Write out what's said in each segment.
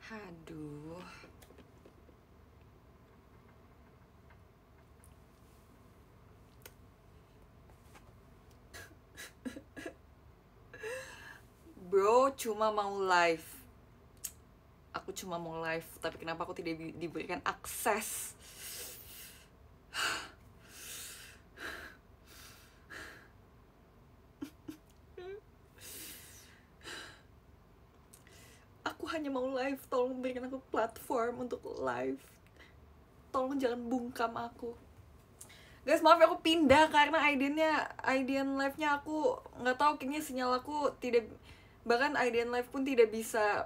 Aduh. Bro, cuma mau live. Aku cuma mau live, tapi kenapa aku tidak diberikan akses? Aku hanya mau live, tolong berikan aku platform untuk live. Tolong jangan bungkam aku. Guys, maaf aku pindah karena IDN live-nya aku nggak tahu, kayaknya sinyal aku tidak, bahkan IDN live pun tidak bisa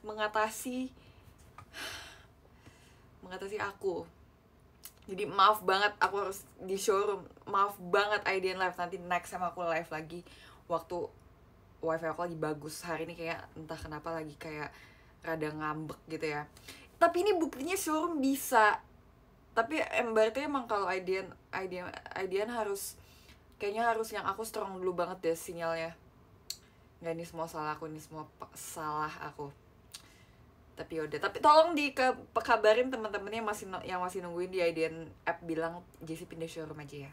mengatasi aku. Jadi maaf banget, aku harus di showroom. Maaf banget IDN live, nanti next time aku live lagi waktu wifi aku lagi bagus. Hari ini kayak entah kenapa lagi kayak rada ngambek gitu ya. Tapi ini buktinya showroom bisa. Tapi berarti emang kalau IDN harus, kayaknya harus yang aku strong dulu banget deh sinyalnya. Nggak, ini semua salah aku, ini semua salah aku. Tapi yaudah, tapi tolong kabarin teman-temannya yang masih nungguin di IDN app, bilang JC pindah showroom aja ya.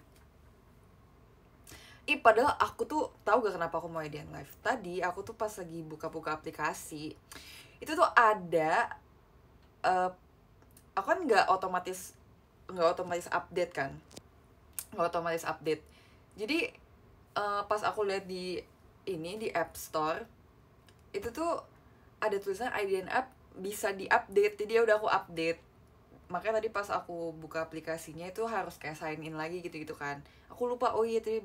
Padahal aku tuh tahu gak kenapa aku mau IDN live. Tadi aku tuh pas lagi buka-buka aplikasi, itu tuh ada aku kan nggak otomatis update kan, jadi pas aku lihat di App Store itu tuh ada tulisan IDN app bisa diupdate, jadi ya udah aku update. Makanya tadi pas aku buka aplikasinya itu harus kayak sign in lagi gitu kan, aku lupa, oh iya tadi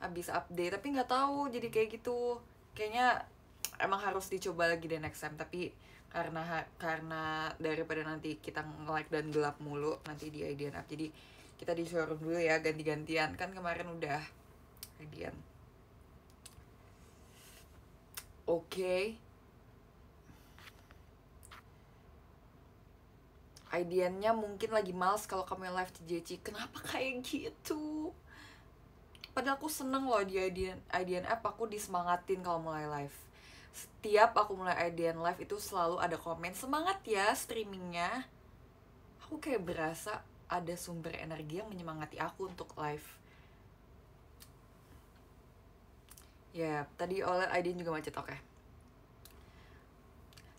habis update, tapi nggak tahu jadi kayak gitu. Kayaknya emang harus dicoba lagi deh next time, tapi karena daripada nanti kita nge-like dan gelap mulu nanti di IDN app, jadi kita di showroom dulu ya, ganti-gantian, kan kemarin udah IDN. Oke. IDN-nya mungkin lagi males kalau kamu live di JC. Kenapa kayak gitu? Padahal aku seneng loh di IDN app, aku disemangatin kalau mulai live. Setiap aku mulai IDN live itu selalu ada komen, semangat ya streamingnya. Aku kayak berasa ada sumber energi yang menyemangati aku untuk live. Ya, tadi oleh IDN juga macet, oke.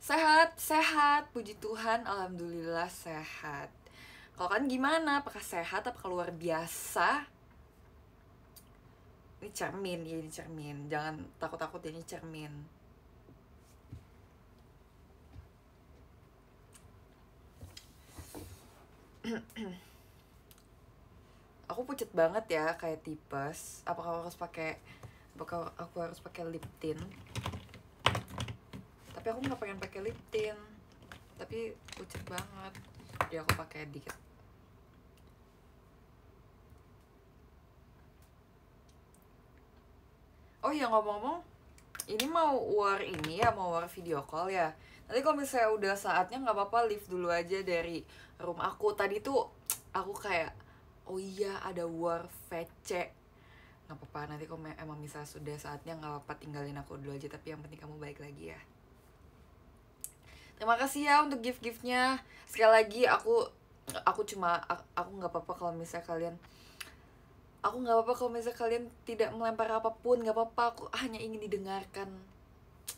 Sehat, puji Tuhan, alhamdulillah sehat. Kalau kan gimana? Apakah sehat? Apakah luar biasa? Ini cermin, ya ini cermin. Jangan takut-takut, ini cermin. Aku pucet banget ya, kayak tipes. Apakah aku harus pakai lip tint? Tapi aku nggak pengen pakai lip tint. Tapi pucet banget. Jadi aku pakai dikit. Oh iya, ngomong-ngomong, ini mau war video call ya. Nanti kalau misalnya udah saatnya nggak apa-apa leave dulu aja dari room aku. Tadi tuh aku kayak, oh iya ada war VC. Nggak apa-apa, nanti kalau emang misalnya sudah saatnya nggak apa-apa, tinggalin aku dulu aja. Tapi yang penting kamu balik lagi ya. Terima kasih ya untuk gift-giftnya. Sekali lagi aku nggak apa-apa kalau misalnya kalian tidak melempar apapun, nggak apa-apa, aku hanya ingin didengarkan.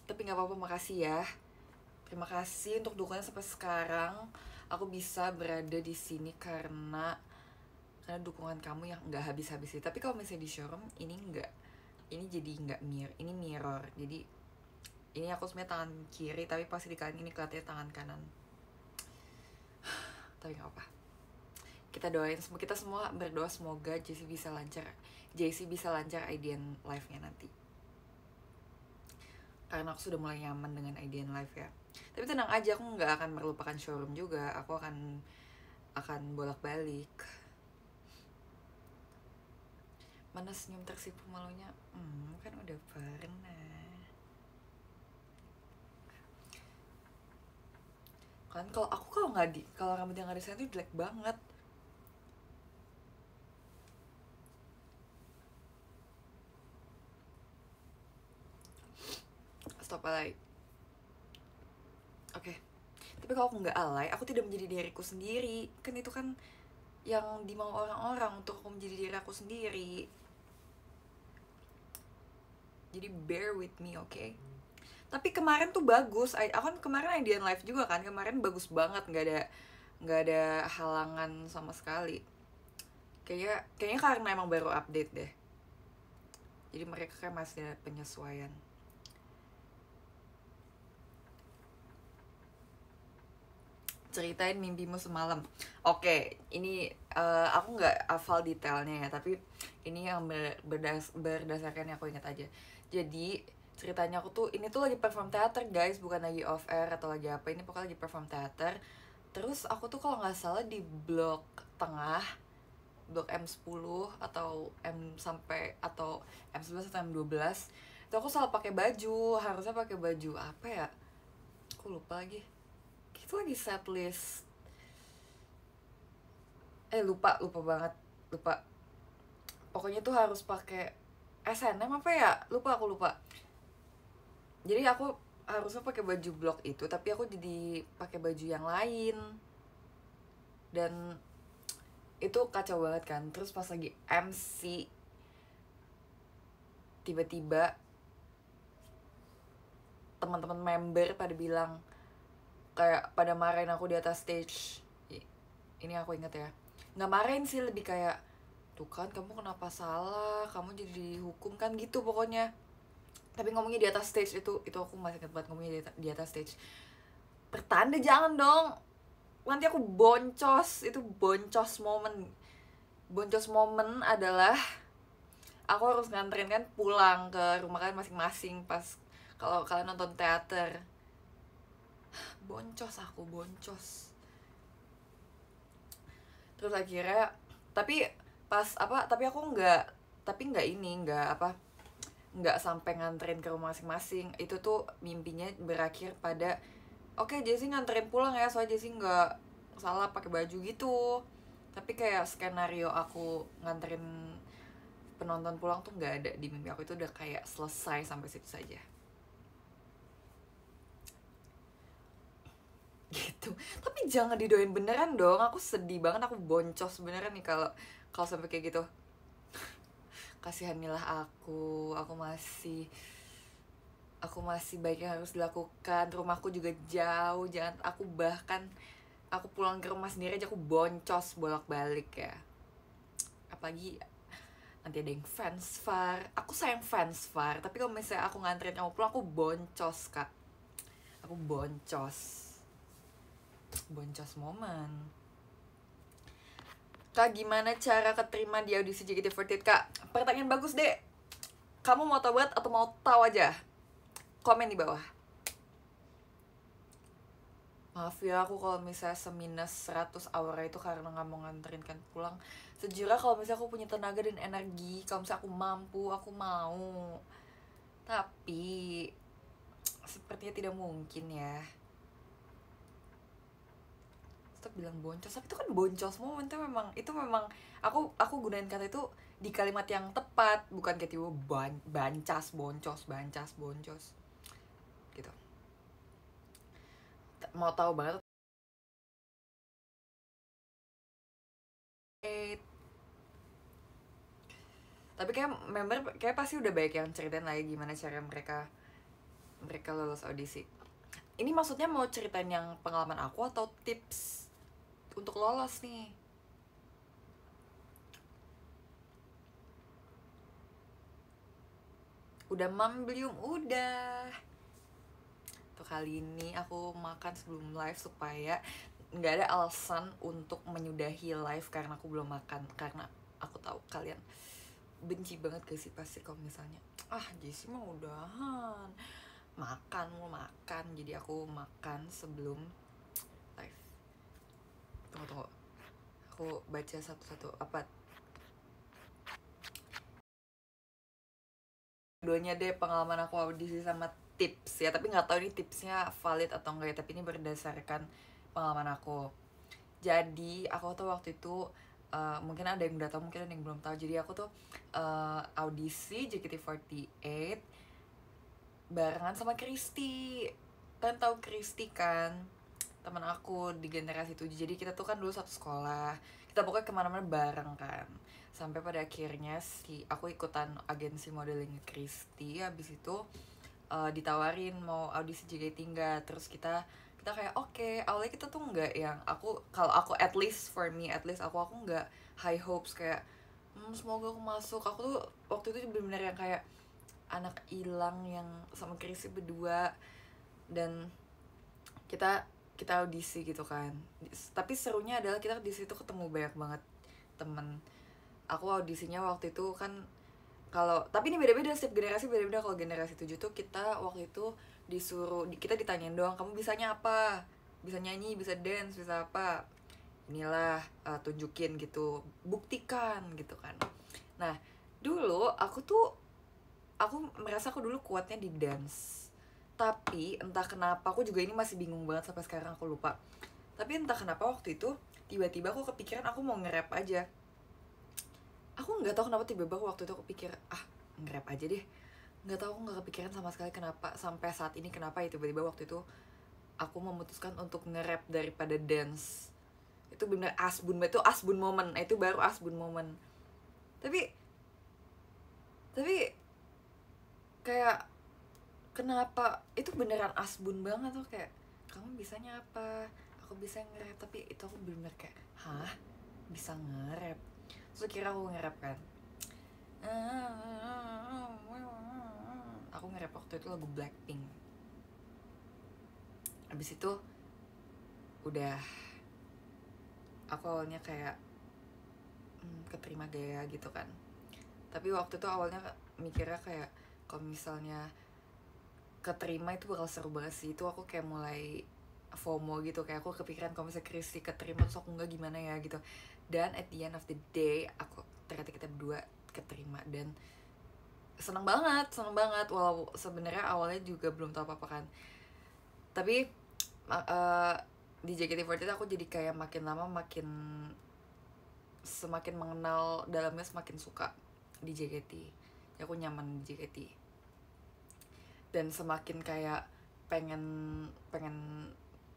Tapi nggak apa-apa, makasih ya. Terima kasih untuk dukungannya sampai sekarang. Aku bisa berada di sini karena dukungan kamu yang nggak habis-habis sih. Tapi kalau misalnya di showroom ini jadi nggak ini mirror. Jadi ini aku sebenarnya tangan kiri, tapi pasti di kalian ini kelihatannya tangan kanan. Tapi nggak apa. Kita semua berdoa semoga JC bisa lancar IDN live-nya nanti. Karena aku sudah mulai nyaman dengan IDN live ya. Tapi tenang aja, aku nggak akan melupakan showroom juga. Aku akan bolak-balik. Mana senyum tersipu malunya? Kan udah pernah. Kan kalau rambutnya nggak disayang itu jelek banget. apa like oke. Tapi kalau aku nggak alay, aku tidak menjadi diriku sendiri. Kan itu kan yang dimau orang-orang, untuk aku menjadi diri aku sendiri. Jadi bear with me, oke? Tapi kemarin tuh bagus. Aku kan kemarin Idean Live juga kan. Kemarin bagus banget, nggak ada halangan sama sekali. Kayaknya karena emang baru update deh. Jadi mereka kayak masih ada penyesuaian. Ceritain mimpimu semalam. Oke, ini aku nggak hafal detailnya ya, tapi ini yang berdasarkan yang aku ingat aja. Jadi ceritanya aku tuh, ini tuh lagi perform teater guys, bukan lagi off air atau lagi apa. Ini pokoknya lagi perform teater. Terus aku tuh kalau nggak salah di blok tengah, blok M10 atau M11 atau M12. Itu aku salah pakai baju, harusnya pakai baju apa ya? Aku lupa lagi. Itu lagi setlist, lupa banget, pokoknya tuh harus pakai SNM apa ya, aku lupa. Jadi aku harusnya pakai baju blok itu, tapi aku jadi pakai baju yang lain, dan itu kacau banget kan. Terus pas lagi MC, tiba-tiba teman-teman member pada bilang, kayak pada marahin aku di atas stage. Ini aku inget ya, nggak marahin sih, lebih kayak, tuh kan kamu kenapa salah, kamu jadi dihukum kan gitu pokoknya. Tapi ngomongnya di atas stage, itu aku masih inget banget ngomongnya di atas stage. Pertanda jangan dong, nanti aku boncos. Itu boncos momen adalah aku harus nganterin kan pulang ke rumah kalian masing-masing pas kalau kalian nonton teater. Boncos. Terus akhirnya tapi aku nggak sampai nganterin ke rumah masing-masing. Itu tuh mimpinya berakhir pada oke, Jessie nganterin pulang ya, soalnya Jessie nggak salah pakai baju gitu. Tapi kayak skenario aku nganterin penonton pulang tuh nggak ada di mimpi aku. Itu udah kayak selesai sampai situ saja gitu. Tapi jangan didoain beneran dong, aku sedih banget, aku boncos beneran nih kalau sampai kayak gitu. Kasihanilah aku masih baik yang harus dilakukan. Rumahku juga jauh, jangan aku pulang ke rumah sendiri aja aku boncos bolak-balik ya. Apalagi nanti ada yang fans far. Aku sayang fans far, tapi kalau misalnya aku nganterin kamu pulang, aku boncos kak. Aku boncos momen. Kak, gimana cara keterima di audisi JKT48? Kak, pertanyaan bagus deh. Kamu mau tahu banget atau mau tahu aja? Komen di bawah. Maaf ya, aku kalau misalnya seminus 100 aura itu karena gak mau nganterin kan pulang. Sejujurnya kalau misalnya aku punya tenaga dan energi, kalau misalnya aku mampu, aku mau. Tapi sepertinya tidak mungkin ya. Tetap bilang boncos, tapi itu kan boncos momen. Itu memang aku gunain kata itu di kalimat yang tepat, bukan kayak tiba bancas boncos gitu. Mau tahu banget tapi kayak pasti udah banyak yang ceritain lagi gimana cara mereka lolos audisi. Ini maksudnya mau ceritain yang pengalaman aku atau tips untuk lolos nih? Udah belum? Udah. Tuh, kali ini aku makan sebelum live supaya nggak ada alasan untuk menyudahi live karena aku belum makan. Karena aku tahu kalian benci banget gak sih pasti kalau misalnya Jessie mah udahan mau makan. Jadi aku makan sebelum live. Tunggu, aku baca satu-satu apa duanya deh, pengalaman aku audisi sama tips ya. Tapi nggak tahu ini tipsnya valid atau enggak ya, tapi ini berdasarkan pengalaman aku. Jadi aku tuh waktu itu mungkin ada yang udah tahu, mungkin ada yang belum tahu. Jadi aku tuh audisi JKT48 barengan sama Kristi. Kan tahu Kristi kan, teman aku di generasi 7. Jadi kita tuh kan dulu satu sekolah, kita pokoknya kemana-mana bareng kan, sampai pada akhirnya aku ikutan agensi modeling Kristi. Habis itu ditawarin mau audisi JKT nggak, terus kita kayak oke. Awalnya kita tuh nggak yang, kalau aku at least for me, at least aku nggak high hopes kayak semoga aku masuk. Aku tuh waktu itu bener-bener yang kayak anak hilang yang sama Chrissy berdua, dan kita kita audisi gitu kan. Tapi serunya adalah kita di situ ketemu banyak banget temen. Aku audisinya waktu itu kan, kalau tapi ini beda-beda, setiap generasi beda-beda. Kalau generasi 7 tuh kita waktu itu kita ditanyain doang, kamu bisanya apa, bisa nyanyi, bisa dance, bisa apa, inilah tunjukin gitu, buktikan gitu kan. Nah dulu aku merasa aku dulu kuatnya di dance, tapi entah kenapa aku juga ini masih bingung banget sampai sekarang, aku lupa. Tapi entah kenapa waktu itu tiba-tiba aku kepikiran aku mau nge-rap aja. Aku nggak tahu kenapa tiba-tiba waktu itu aku pikir nge-rap aja deh. Nggak tahu, aku nggak kepikiran sama sekali kenapa sampai saat ini kenapa ya tiba-tiba waktu itu aku memutuskan untuk nge-rap daripada dance. Itu bener asbun, itu asbun moment, itu baru asbun moment. Tapi kayak kenapa itu beneran asbun banget tuh, kayak kamu bisanya apa, aku bisa nge-rap. Tapi itu aku bener kayak hah, bisa nge-rap. Terus kira aku nge-rap kan, aku nge-rap waktu itu lagu Blackpink. Abis itu udah, aku awalnya kayak keterima gaya gitu kan. Tapi waktu itu awalnya mikirnya kayak kalau misalnya keterima itu bakal seru banget sih. Itu aku kayak mulai FOMO gitu, kayak aku kepikiran kalau misalnya Kristi keterima terus aku nggak gimana ya gitu. Dan at the end of the day ternyata kita berdua keterima, dan seneng banget. Walau sebenarnya awalnya juga belum tahu apa-apa kan. Tapi di JKT48 aku jadi kayak makin lama semakin mengenal dalamnya, semakin suka di JKT. Ya, aku nyaman di JKT, dan semakin kayak pengen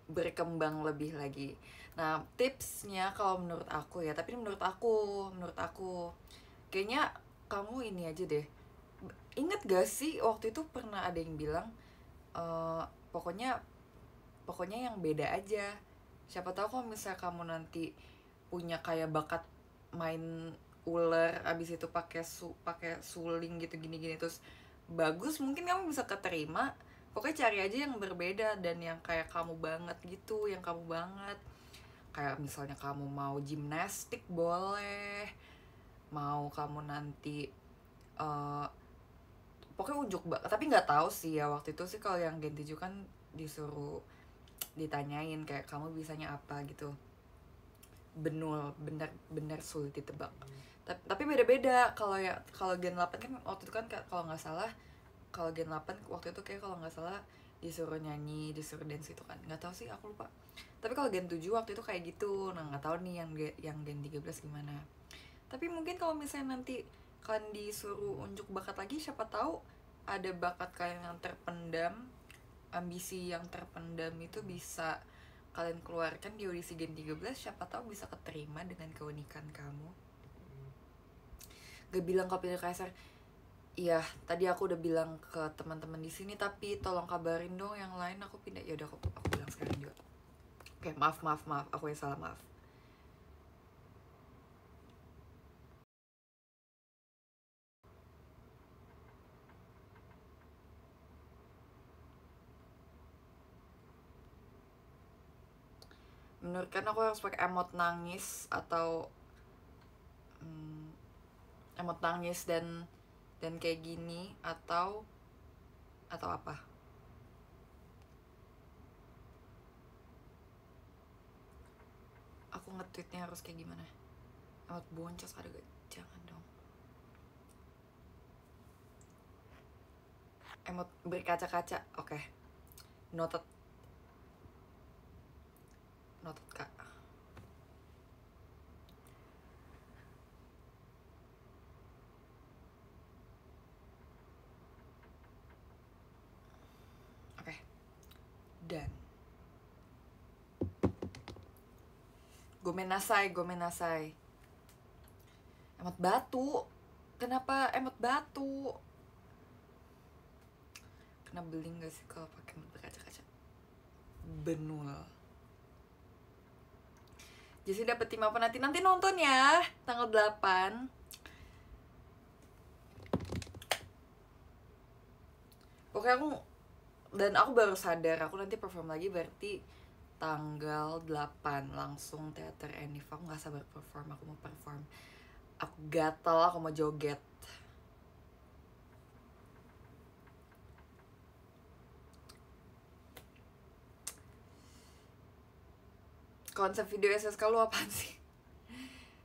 berkembang lebih lagi. Nah tipsnya kalau menurut aku ya, tapi menurut aku kayaknya kamu ini aja deh. Ingat gak sih waktu itu pernah ada yang bilang pokoknya yang beda aja. Siapa tahu kalau misalnya kamu nanti punya kayak bakat main ular, abis itu pakai suling gitu gini-gini terus bagus, mungkin kamu bisa keterima. Pokoknya cari aja yang berbeda dan yang kayak kamu banget gitu, yang kamu banget. Kayak misalnya kamu mau gimnastik boleh, mau kamu nanti pokoknya unjuk banget. Tapi nggak tahu sih ya waktu itu sih, kalau yang Gen 7 kan disuruh ditanyain kayak kamu bisanya apa gitu. Bener sulit ditebak. Tapi beda-beda. Kalau Gen 8 kan waktu itu kan kalau nggak salah, kalau Gen 8 waktu itu kayak kalau nggak salah disuruh nyanyi, disuruh dance itu kan. Nggak tahu sih, aku lupa. Tapi kalau Gen 7 waktu itu kayak gitu. Nah, nggak tahu nih yang Gen 13 gimana. Tapi mungkin kalau misalnya nanti kalian disuruh unjuk bakat lagi, siapa tahu ada bakat kalian yang terpendam, ambisi yang terpendam itu bisa kalian keluarkan di audisi Gen 13. Siapa tahu bisa keterima dengan keunikan kamu. Gak bilang kau pilih Kaisar. Iya, tadi aku udah bilang ke teman-teman di sini, tapi tolong kabarin dong yang lain. Aku pindah. Ya udah, aku bilang sekarang juga. Oke, maaf, aku yang salah, maaf. Menurut kan aku harus pakai emot nangis atau emot nangis dan kayak gini atau apa? Aku nge-tweetnya harus kayak gimana? Emot boncos ada gak? Jangan dong. Emot berkaca-kaca. Oke. Noted Kak. Dan gomenasai. Emot batu. Kenapa emot batu? Kena beling gak sih kalau pakai emot berkaca-kaca? Benul. Jadi dapet tim apa nanti nonton ya tanggal 8. Pokoknya aku baru sadar aku nanti perform lagi berarti tanggal 8 langsung teater Enif. Aku gak sabar perform, aku mau perform. Aku gatel, aku mau joget. Konsep video SSK lu apaan sih?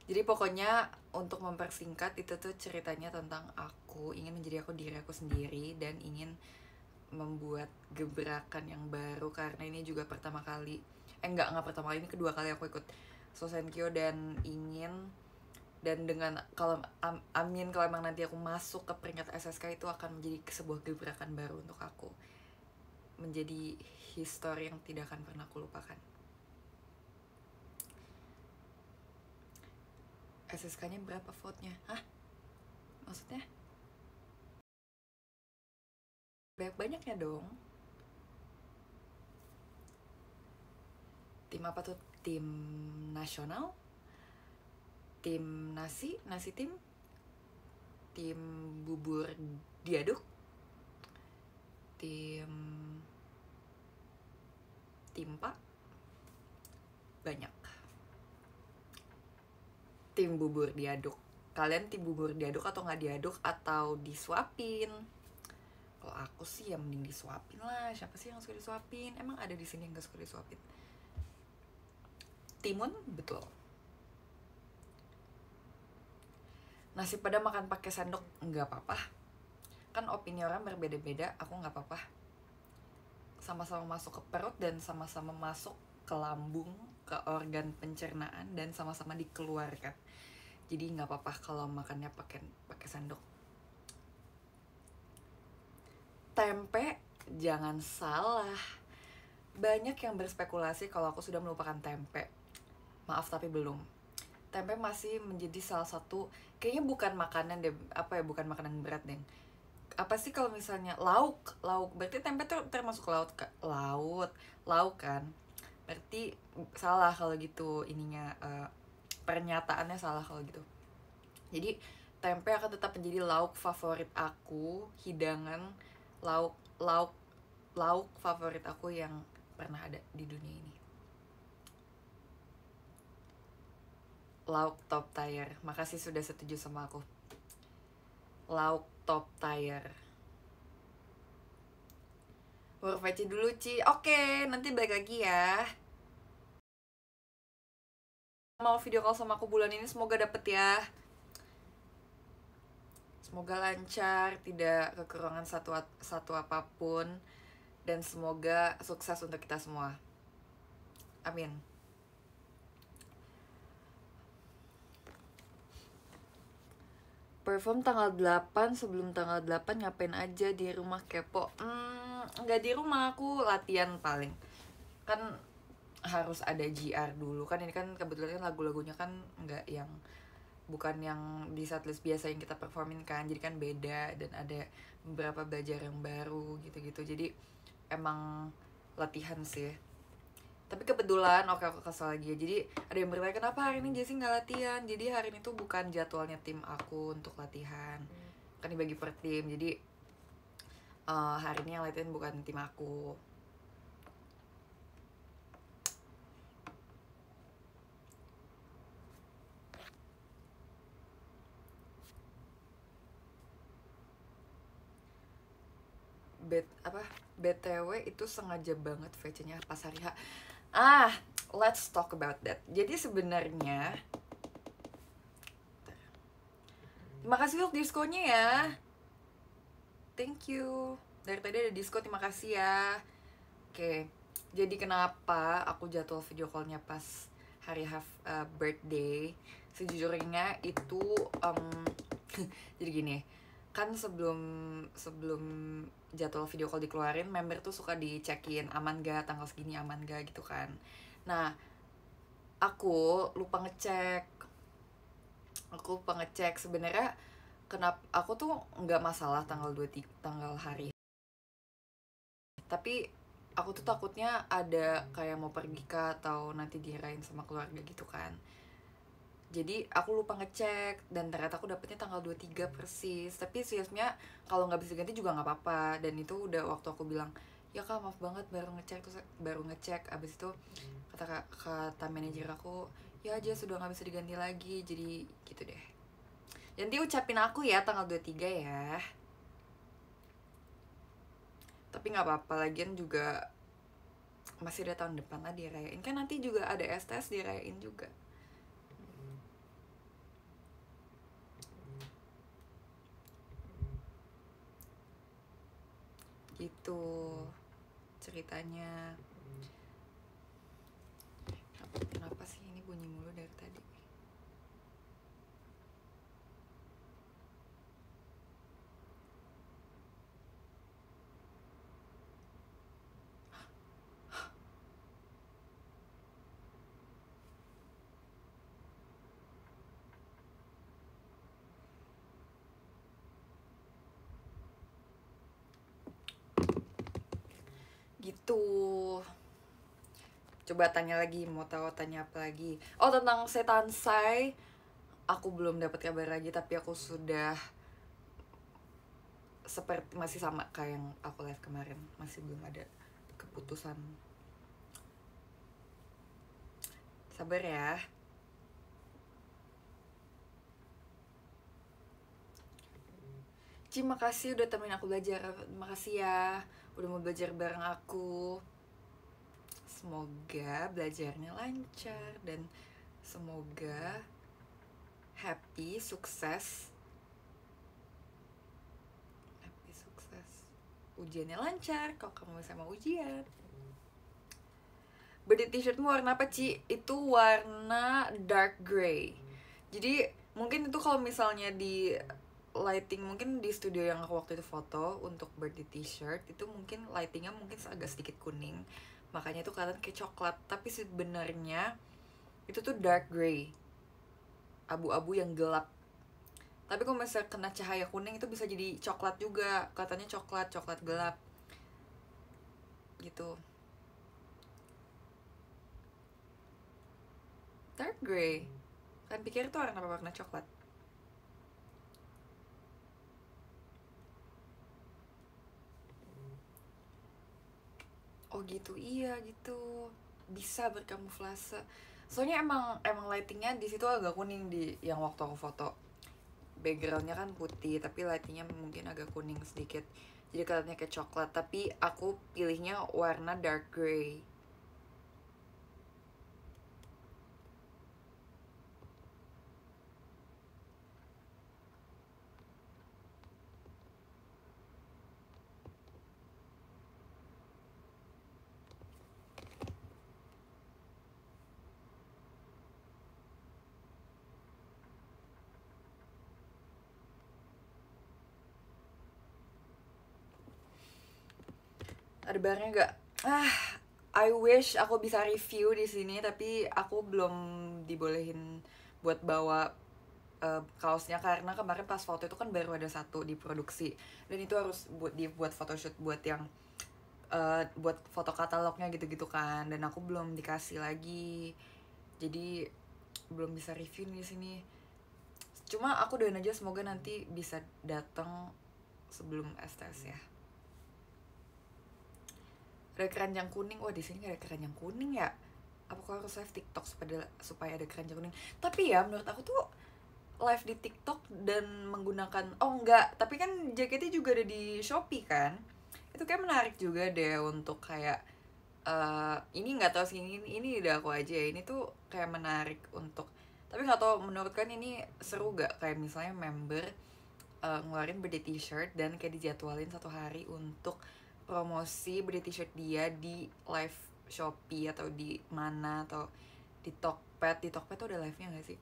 Jadi pokoknya untuk mempersingkat itu tuh ceritanya tentang aku ingin menjadi diri aku sendiri dan ingin membuat gebrakan yang baru karena ini juga pertama kali enggak pertama kali, ini kedua kali aku ikut Sosenkyo dan dengan kalau amin kalau emang nanti aku masuk ke peringkat SSK itu akan menjadi sebuah gebrakan baru untuk aku, menjadi histori yang tidak akan pernah aku lupakan. SSK-nya berapa vote-nya? Hah? Maksudnya? Banyak-banyaknya dong. Tim apa tuh? Tim nasional? Tim nasi tim? Tim bubur diaduk? Tim Pak? Banyak. Tim bubur diaduk. Kalian tim bubur diaduk atau nggak diaduk atau disuapin? Kalau aku sih ya mending disuapin lah. Siapa sih yang suka disuapin? Emang ada di sini yang gak suka disuapin? Timun betul. Nasi padang makan pakai sendok nggak apa-apa. Kan opini orang berbeda-beda. Aku nggak apa-apa. Sama-sama masuk ke perut dan sama-sama masuk ke lambung, ke organ pencernaan dan sama-sama dikeluarkan. Jadi nggak apa-apa kalau makannya pakai sendok. Tempe jangan salah. Banyak yang berspekulasi kalau aku sudah melupakan tempe. Maaf tapi belum. Tempe masih menjadi salah satu, kayaknya bukan makanan deh, bukan makanan berat deh. Apa sih kalau misalnya lauk, berarti tempe tuh termasuk lauk kan? Berarti salah kalau gitu ininya, pernyataannya salah kalau gitu. Jadi tempe akan tetap menjadi lauk favorit aku, hidangan lauk favorit aku yang pernah ada di dunia ini. Lauk top tier. Makasih sudah setuju sama aku. Lauk top tier. VC dulu Ci. Oke, nanti balik lagi ya. Mau video call sama aku bulan ini, semoga dapet ya. Semoga lancar, tidak kekurangan satu apapun, dan semoga sukses untuk kita semua. Amin. Perform tanggal 8, sebelum tanggal 8 ngapain aja di rumah kepo? Nggak di rumah, aku latihan paling. Kan harus ada GR dulu, kan ini kan kebetulan lagu-lagunya kan bukan yang di setlist biasa yang kita performin kan, jadi kan beda dan ada beberapa belajar yang baru gitu-gitu, jadi emang latihan sih. Tapi kebetulan aku kesal lagi ya. Jadi ada yang bertanya kenapa hari ini Jessie nggak latihan. Jadi hari ini tuh bukan jadwalnya tim aku untuk latihan, kan dibagi per tim. Jadi hari ini yang latihan bukan tim aku. BTW itu sengaja banget VC-nya pas hari H. Let's talk about that. Jadi sebenarnya terima kasih untuk diskonya ya. Thank you. Dari tadi ada diskon, terima kasih ya. Oke. Jadi kenapa aku jadwal video call-nya pas hari birthday? Sejujurnya itu jadi gini. kan sebelum sebelum jadwal video call dikeluarin, member tuh suka dicekin aman gak, tanggal segini aman gak gitu kan. Nah, aku lupa ngecek. Sebenarnya kenapa aku tuh nggak masalah tanggal 23, tanggal hari. Tapi aku tuh takutnya ada kayak mau pergi kah atau nanti dirayain sama keluarga gitu kan. Jadi aku lupa ngecek dan ternyata aku dapetnya tanggal 23 persis. Tapi seriusnya kalau nggak bisa ganti juga nggak apa-apa. Dan itu udah waktu aku bilang, ya kak maaf banget baru ngecek, terus baru ngecek abis itu kata manajer aku, ya aja sudah nggak bisa diganti lagi, jadi gitu deh. Nanti ucapin aku ya tanggal 23 ya. Tapi nggak apa-apa, lagian juga masih ada tahun depan lah dirayain. Kan nanti juga ada STS dirayain juga. Gitu ceritanya. Kenapa sih ini bunyi mulu dari tadi? Gitu. Coba tanya lagi, mau tahu tanya apa lagi? Oh, tentang Setansai aku belum dapat kabar lagi, tapi aku sudah seperti masih sama kayak yang aku live kemarin, masih belum ada keputusan. Sabar ya. Ci, makasih udah temenin aku belajar. Makasih ya udah mau belajar bareng aku. Semoga belajarnya lancar dan semoga happy, sukses. Ujiannya lancar kalau kamu sama ujian. Body t-shirtmu warna apa, Ci? Itu warna dark gray. Jadi mungkin itu kalau misalnya di lighting, mungkin di studio yang aku waktu itu foto untuk birthday t-shirt itu mungkin lightingnya mungkin agak sedikit kuning, makanya itu kelihatan kayak coklat. Tapi sebenarnya itu tuh dark gray, abu-abu yang gelap. Tapi kalau misalnya kena cahaya kuning itu bisa jadi coklat juga, kelihatannya coklat gelap gitu. Dark gray, kan pikir itu warna coklat. Oh gitu, iya gitu, bisa berkamuflase. Soalnya emang lightingnya di situ agak kuning di yang waktu aku foto. Backgroundnya kan putih, tapi lightingnya mungkin agak kuning sedikit. Jadi kelihatannya kayak coklat, tapi aku pilihnya warna dark gray. Ada barangnya nggak? I wish aku bisa review di sini, tapi aku belum dibolehin buat bawa kaosnya karena kemarin pas foto itu kan baru ada satu diproduksi dan itu harus dibuat photoshoot buat yang buat foto katalognya gitu-gitu kan, dan aku belum dikasih lagi, jadi belum bisa review di sini. Cuma aku doain aja semoga nanti bisa datang sebelum STS ya. Ada keranjang kuning. Wah, di sini gak ada keranjang kuning ya. Apa aku harus live TikTok supaya ada keranjang kuning? Tapi ya menurut aku tuh live di TikTok dan menggunakan, oh enggak, tapi kan jaketnya juga ada di Shopee kan. Itu kayak menarik juga deh untuk kayak ini nggak tahu sih, ini udah aku aja ya. Ini tuh kayak menarik untuk, tapi nggak tahu menurut kan ini seru gak kayak misalnya member ngeluarin beda t-shirt dan kayak dijadwalin satu hari untuk promosi beli t-shirt dia di live Shopee atau di mana, atau di Tokped. Di Tokped tuh ada live-nya gak sih?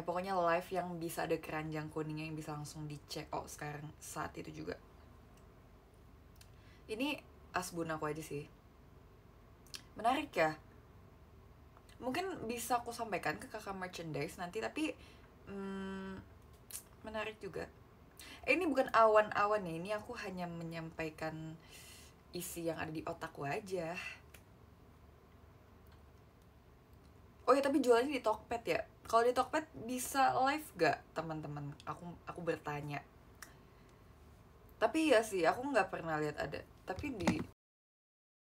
pokoknya live yang bisa ada keranjang kuningnya yang bisa langsung dicek. Oh sekarang saat itu juga. Ini asbun aku aja sih, menarik ya. Mungkin bisa aku sampaikan ke kakak merchandise nanti, tapi menarik juga. Ini bukan awan-awan ya, ini aku hanya menyampaikan isi yang ada di otakku aja. Oh ya, tapi jualannya di Tokped ya. Kalau di Tokped bisa live gak teman-teman? Aku bertanya. Tapi ya sih, aku nggak pernah lihat ada. Tapi di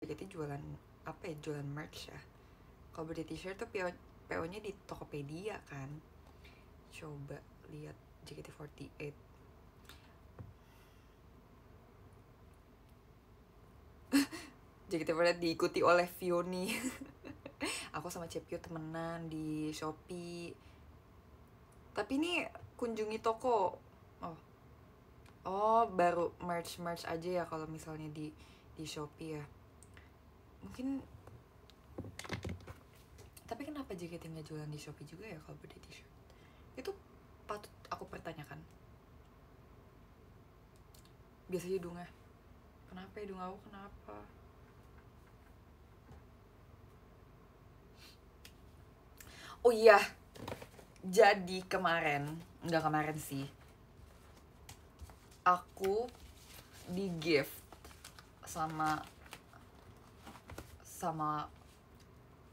JKT jualan apa ya? Jualan merch ya. Kalau beli t-shirt tuh PO-nya di Tokopedia kan. Coba lihat JKT48. JKT48 diikuti oleh Vioni. Aku sama Cepio temenan di Shopee. Tapi ini kunjungi toko. Oh baru merch aja ya kalau misalnya di Shopee ya. Mungkin. Tapi kenapa JKT nggak jualan di Shopee juga ya kalau beli t-shirt? Itu patut aku pertanyakan. Biasanya hidungnya. Kenapa hidung aku kenapa? Oh iya, jadi nggak kemarin sih, aku di gift sama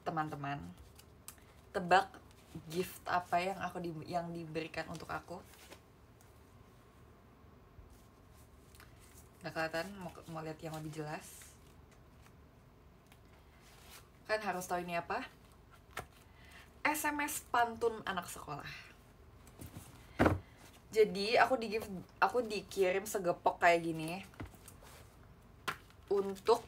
teman-teman. Tebak gift apa yang diberikan untuk aku? Nggak kelihatan, mau lihat yang lebih jelas? Kan harus tahu ini apa? SMS pantun anak sekolah. Jadi aku dikirim segepok kayak gini untuk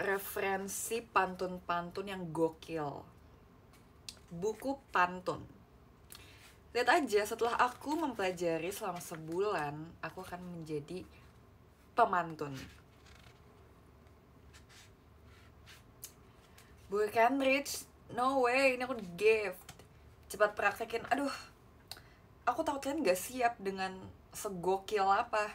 referensi pantun-pantun yang gokil. Buku pantun. Lihat aja, setelah aku mempelajari selama sebulan, aku akan menjadi pemantun. Bukan Rich, no way, ini aku gift. Cepat praktekin. Aduh, aku takut kalian gak siap dengan segokil apa.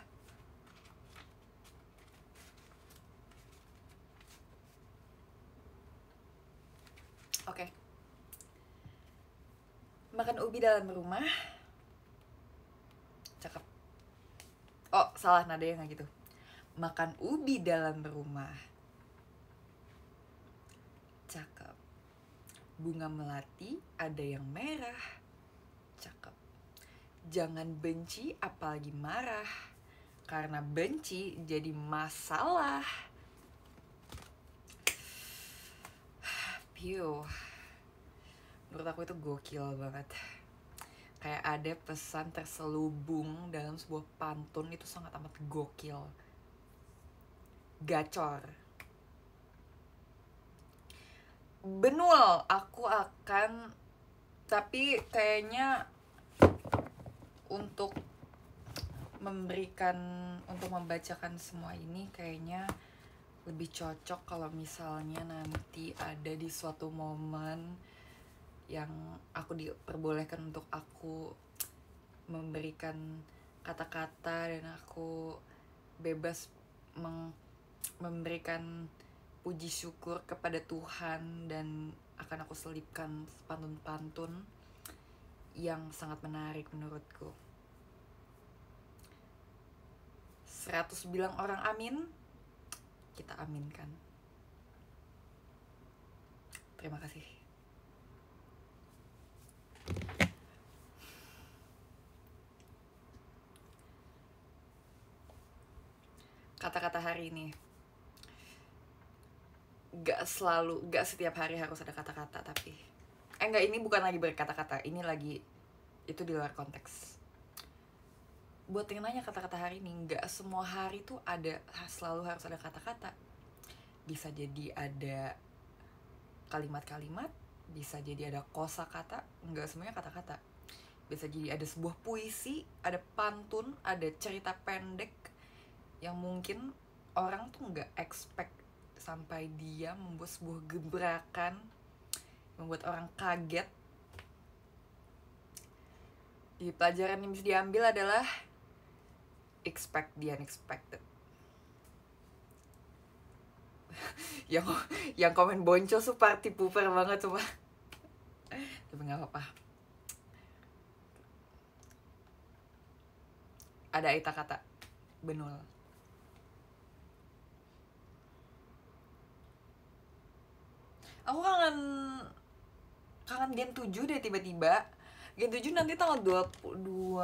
Oke. Makan ubi dalam rumah. Cakep. Oh, salah nadanya gak gitu. Makan ubi dalam rumah. Cakep. Bunga melati ada yang merah. Cakep. Jangan benci apalagi marah, karena benci jadi masalah. Piu. Menurut aku itu gokil banget. Kayak ada pesan terselubung dalam sebuah pantun, itu sangat amat gokil. Gacor. Benul, aku akan, tapi kayaknya untuk membacakan semua ini kayaknya lebih cocok kalau misalnya nanti ada di suatu momen yang aku diperbolehkan untuk aku memberikan kata-kata dan aku bebas memberikan puji syukur kepada Tuhan, dan akan aku selipkan pantun-pantun yang sangat menarik menurutku. 100 bilang orang amin, kita aminkan. Terima kasih. Kata-kata hari ini. Gak setiap hari harus ada kata-kata, tapi enggak, ini bukan lagi berkata-kata, ini lagi, itu di luar konteks. Buat yang nanya kata-kata hari ini, gak semua hari tuh selalu harus ada kata-kata. Bisa jadi ada kalimat-kalimat, bisa jadi ada kosakata, enggak semuanya kata-kata. Bisa jadi ada sebuah puisi, ada pantun, ada cerita pendek yang mungkin orang tuh gak expect, sampai dia membuat sebuah gebrakan, membuat orang kaget, Di pelajaran yang bisa diambil adalah expect the unexpected. yang komen boncos tuh party pooper banget cuma. Tapi nggak apa-apa. Ada Aita kata benul. Aku kangen Gen 7 deh tiba-tiba. Gen 7 nanti tanggal 29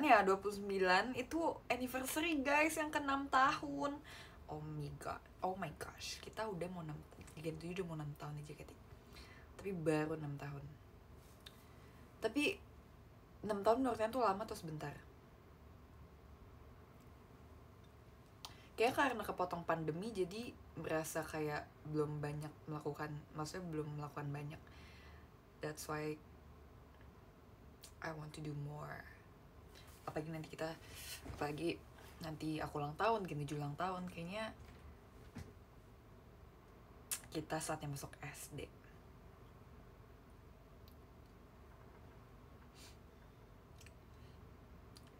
ya, 29 itu anniversary guys, yang ke-6 tahun. Oh my gosh, kita udah mau 6, Gen 7 udah mau 6 tahun aja JKT. Tapi baru 6 tahun. Tapi 6 tahun menurut kalian tuh lama atau sebentar? Kayak karena kepotong pandemi jadi merasa kayak belum banyak melakukan, maksudnya belum melakukan banyak. That's why I want to do more. Apalagi nanti aku ulang tahun, Gen 7 ulang tahun, kayaknya kita saatnya masuk SD.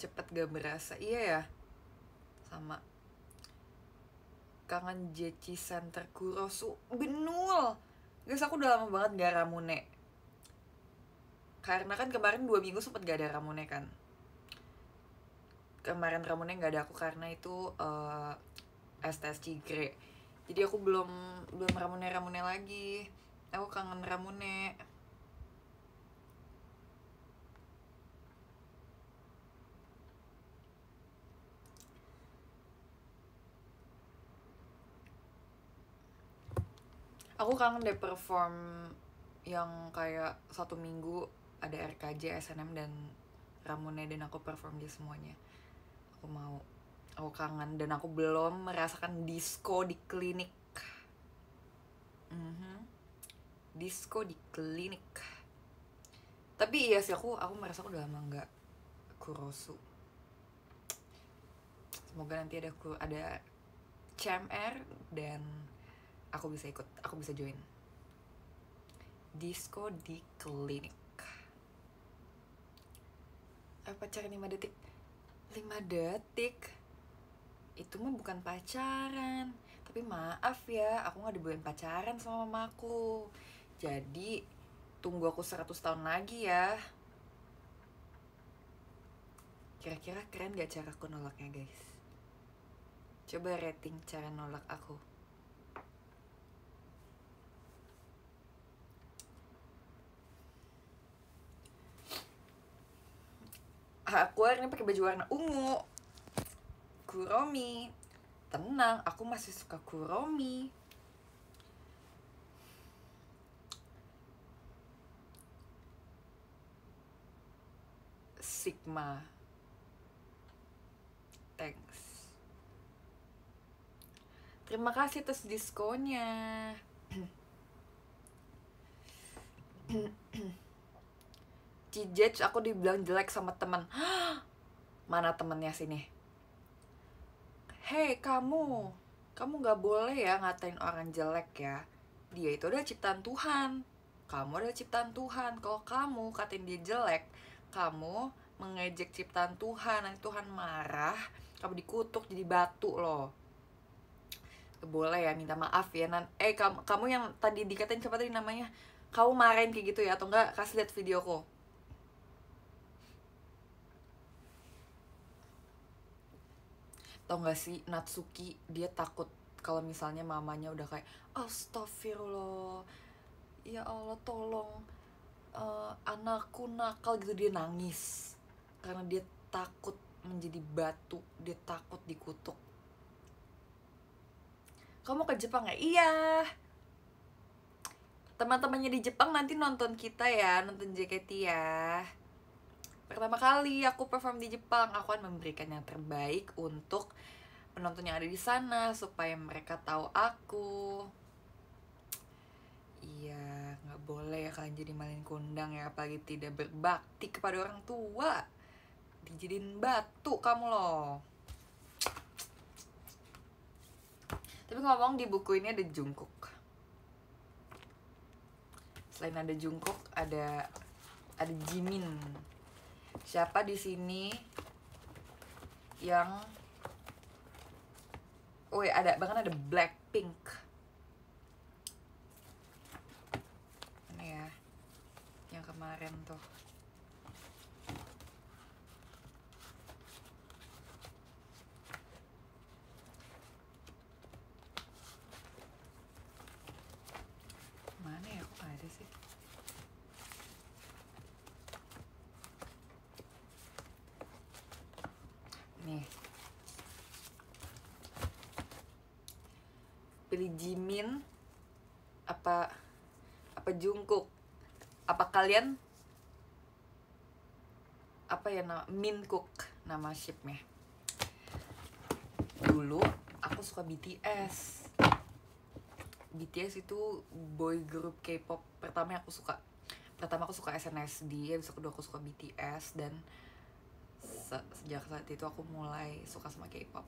Cepet gak berasa, iya ya. Sama. Kangen JC Center Kurosu, benul. Guys, aku udah lama banget gak Ramune. Karena kan kemarin 2 minggu sempet gak ada Ramune kan. Kemarin Ramune gak ada aku karena itu STS Cigre. Jadi aku belum Ramune lagi. Aku kangen Ramune. Aku kangen deh perform yang kayak 1 minggu ada RKJ, SNM, dan Ramune, dan aku perform dia semuanya. Aku kangen, dan aku belum merasakan disco di klinik. Disco di klinik. Tapi iya sih, aku merasa aku udah lama nggak Kurosu. Semoga nanti ada CMR dan aku bisa join disco di klinik. Pacaran 5 detik. 5 detik itu mah bukan pacaran. Tapi maaf ya, aku gak dibolehin pacaran sama mamaku. Jadi tunggu aku 100 tahun lagi ya. Kira-kira keren gak cara aku nolaknya guys? Coba rating cara nolak aku. Aku hari ini pakai baju warna ungu. Kuromi. Tenang, aku masih suka Kuromi. Sigma. Thanks. Terima kasih atas diskonya. Cijej, aku dibilang jelek sama teman. Mana temennya sini? Hei kamu gak boleh ya ngatain orang jelek ya. Dia itu adalah ciptaan Tuhan. Kamu adalah ciptaan Tuhan. Kalau kamu katain dia jelek, kamu mengejek ciptaan Tuhan. Nanti Tuhan marah, kamu dikutuk jadi batu loh. Gak boleh ya, minta maaf ya. Kamu yang tadi dikatain siapa tadi namanya? Kamu marahin kayak gitu ya, atau enggak kasih lihat videoku. Tau gak sih, Natsuki dia takut kalau misalnya mamanya udah kayak astagfirullah, ya Allah tolong, anakku nakal gitu, dia nangis karena dia takut menjadi batu, dia takut dikutuk. Kamu ke Jepang ya? Iya, teman-temannya di Jepang nanti nonton kita ya, nonton JKT ya. Pertama kali aku perform di Jepang, aku akan memberikan yang terbaik untuk penonton yang ada di sana supaya mereka tahu aku. Iya, nggak boleh ya kalian jadi malin kundang ya, apalagi tidak berbakti kepada orang tua. Dijadiin batu kamu loh. Tapi ngomong, di buku ini ada Jungkook. Selain ada Jungkook, ada ada Jimin. Siapa di sini yang ada bahkan ada Blackpink. Mana ya? Yang kemarin tuh. Mana ya? Kok ada sih? Nih. Pilih Jimin apa Jungkook? Apa kalian apa ya Minkook nama shipnya? Dulu aku suka BTS. BTS itu boy group K-pop pertama aku suka SNSD, habis kedua aku suka BTS, dan sejak saat itu aku mulai suka sama K-pop.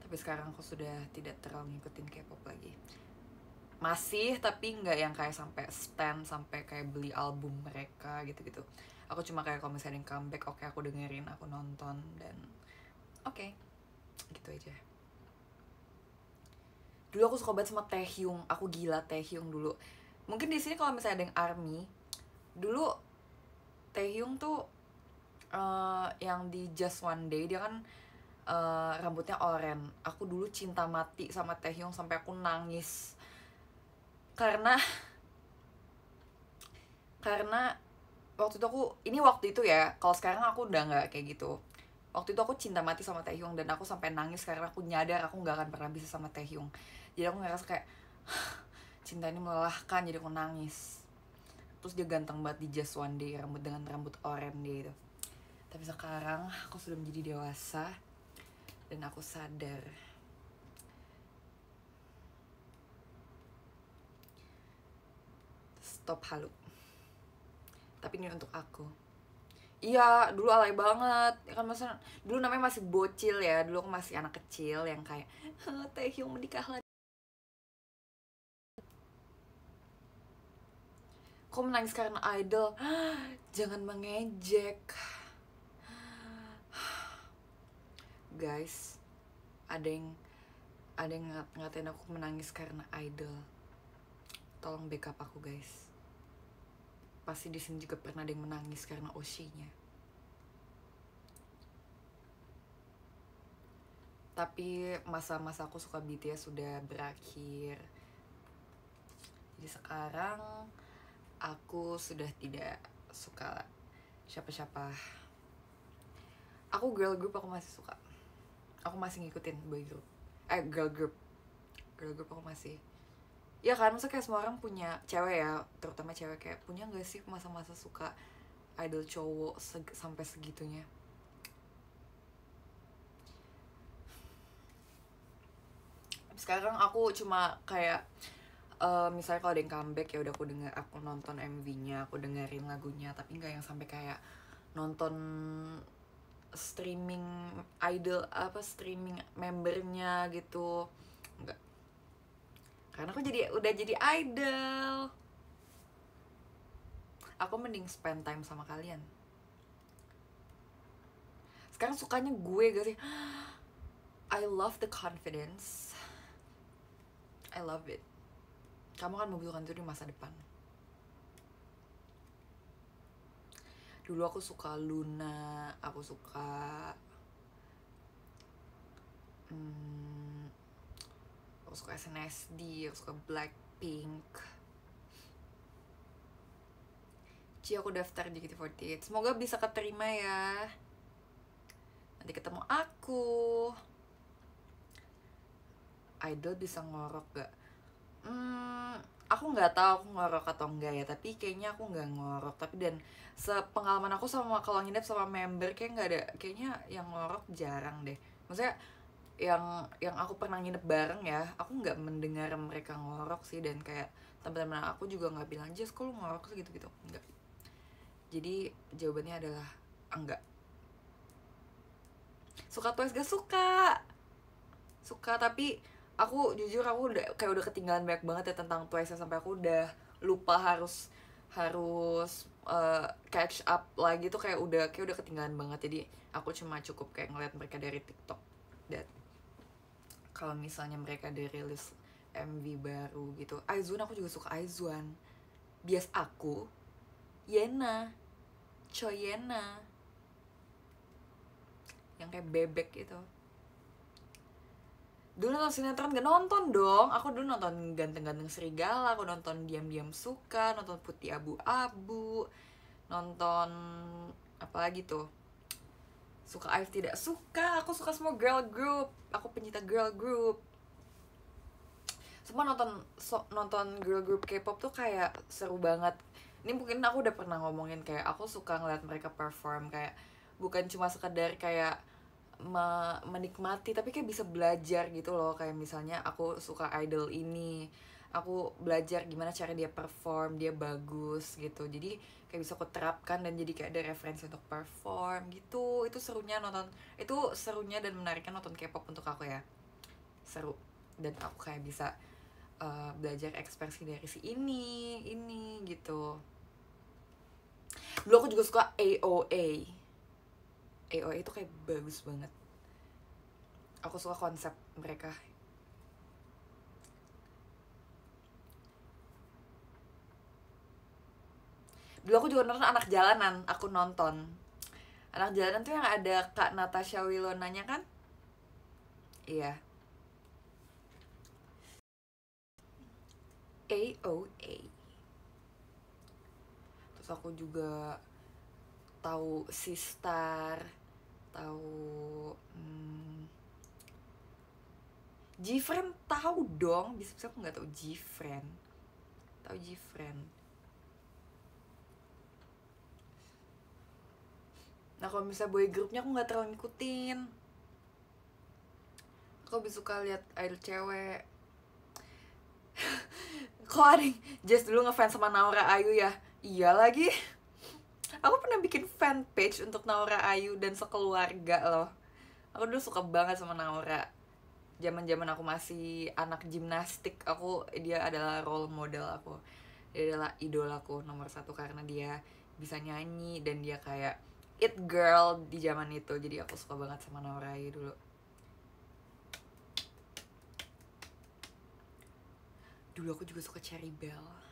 Tapi sekarang aku sudah tidak terlalu ngikutin K-pop lagi. Masih, tapi nggak yang kayak sampai stan, sampai kayak beli album mereka gitu-gitu. Aku cuma kayak kalau misalnya comeback, oke, aku dengerin, aku nonton, dan oke, gitu aja. Dulu aku suka banget sama Taehyung, aku gila Taehyung dulu. Mungkin di sini kalau misalnya ada yang ARMY, dulu Taehyung tuh yang di Just One Day dia kan rambutnya oranye. Aku dulu cinta mati sama Taehyung sampai aku nangis karena waktu itu ya, kalau sekarang aku udah nggak kayak gitu. Waktu itu aku cinta mati sama Taehyung dan aku sampai nangis karena aku nyadar aku nggak akan pernah bisa sama Taehyung. Jadi aku ngerasa kayak cinta ini melelahkan, jadi aku nangis. Terus dia ganteng banget di Just One Day, dengan rambut oranye gitu. Tapi sekarang aku sudah menjadi dewasa dan aku sadar stop halu. Tapi ini untuk aku. Iya, dulu alay banget. Ya kan masa dulu namanya masih bocil ya. Dulu aku masih anak kecil yang kayak Taehyung menikah lagi. Kok menangis karena idol? Jangan mengejek. Guys, ada yang ngatain aku menangis karena idol. Tolong backup aku, guys. Pasti di sini juga pernah ada yang menangis karena Oshi-nya. Tapi masa-masa aku suka BTS sudah berakhir. Jadi sekarang aku sudah tidak suka siapa-siapa. Aku girl group aku masih suka. Aku masih ngikutin boy group. Girl group aku masih. Ya kan, maksudnya kayak semua orang punya cewek ya, terutama cewek kayak punya gak sih masa-masa suka idol cowok sampai segitunya. Sekarang aku cuma kayak misalnya kalau ada yang comeback ya udah aku nonton MV-nya, aku dengerin lagunya, tapi nggak yang sampai kayak nonton streaming streaming membernya gitu, nggak. Karena aku udah jadi idol. Aku mending spend time sama kalian. Sekarang sukanya gue gak sih? I love the confidence. I love it. Kamu kan membutuhkan itu di masa depan. Dulu aku suka Luna, aku suka SNSD, aku suka Blackpink. Aku daftar JKT48. Semoga bisa keterima ya. Nanti ketemu aku. Idol bisa ngorok gak? Aku nggak tahu aku ngorok atau enggak ya, tapi kayaknya aku nggak ngorok. Tapi dan sepengalaman aku sama kalau nginep sama member kayak nggak ada, kayaknya yang ngorok jarang deh. Maksudnya yang aku pernah nginep bareng ya, aku nggak mendengar mereka ngorok sih, dan kayak teman-teman aku juga nggak bilang Jess kok lu ngorok sih gitu-gitu, enggak. Jadi jawabannya adalah enggak. Suka Twice gak suka, tapi aku jujur aku udah ketinggalan banyak banget ya tentang Twice sampai aku udah lupa harus harus catch up lagi tuh kayak udah ketinggalan banget. Jadi aku cuma cukup kayak ngeliat mereka dari TikTok. Dan kalau misalnya mereka ada rilis MV baru gitu, Aizwan aku juga suka Aizwan. Bias aku Yena, Choi Yena, yang kayak bebek gitu. Dulu nonton sinetron gak nonton dong. Aku dulu nonton Ganteng-Ganteng Serigala, aku nonton Diam-Diam Suka, nonton Putih Abu-Abu, nonton apa lagi tuh, Suka Aif Tidak Suka. Aku suka semua girl group, aku pencinta girl group. Semua nonton girl group K-pop tuh kayak seru banget. Ini mungkin aku udah pernah ngomongin kayak aku suka ngeliat mereka perform, kayak bukan cuma sekedar kayak menikmati, tapi kayak bisa belajar gitu loh. Kayak misalnya aku suka idol ini, aku belajar gimana cara dia perform, dia bagus gitu, jadi kayak bisa aku terapkan dan jadi kayak ada referensi untuk perform gitu. Itu serunya dan menariknya nonton K-pop untuk aku ya. Seru, dan aku kayak bisa belajar ekspresi dari si ini gitu. Dulu aku juga suka AOA itu kayak bagus banget. Aku suka konsep mereka. Dulu aku juga nonton Anak Jalanan. Aku nonton Anak Jalanan tuh yang ada Kak Natasha Wilonanya kan? Iya. AOA. Terus aku juga tahu Sistar, tahu G-Friend tahu dong. Bisa aku nggak tahu G-Friend. Tahu G-Friend. Nah kalau misalnya boy groupnya aku nggak terlalu ngikutin. Aku lebih suka lihat idol cewek. Kok ada yang Jess dulu ngefans sama Naura Ayu ya? Iya lagi. Aku pernah bikin fanpage untuk Naura Ayu dan sekeluarga loh. Aku dulu suka banget sama Naura. Zaman aku masih anak gimnastik, dia adalah role model aku. Dia adalah idolaku nomor satu karena dia bisa nyanyi dan dia kayak it girl di zaman itu. Jadi aku suka banget sama Naura Ayu dulu. Dulu aku juga suka Cherry Bell.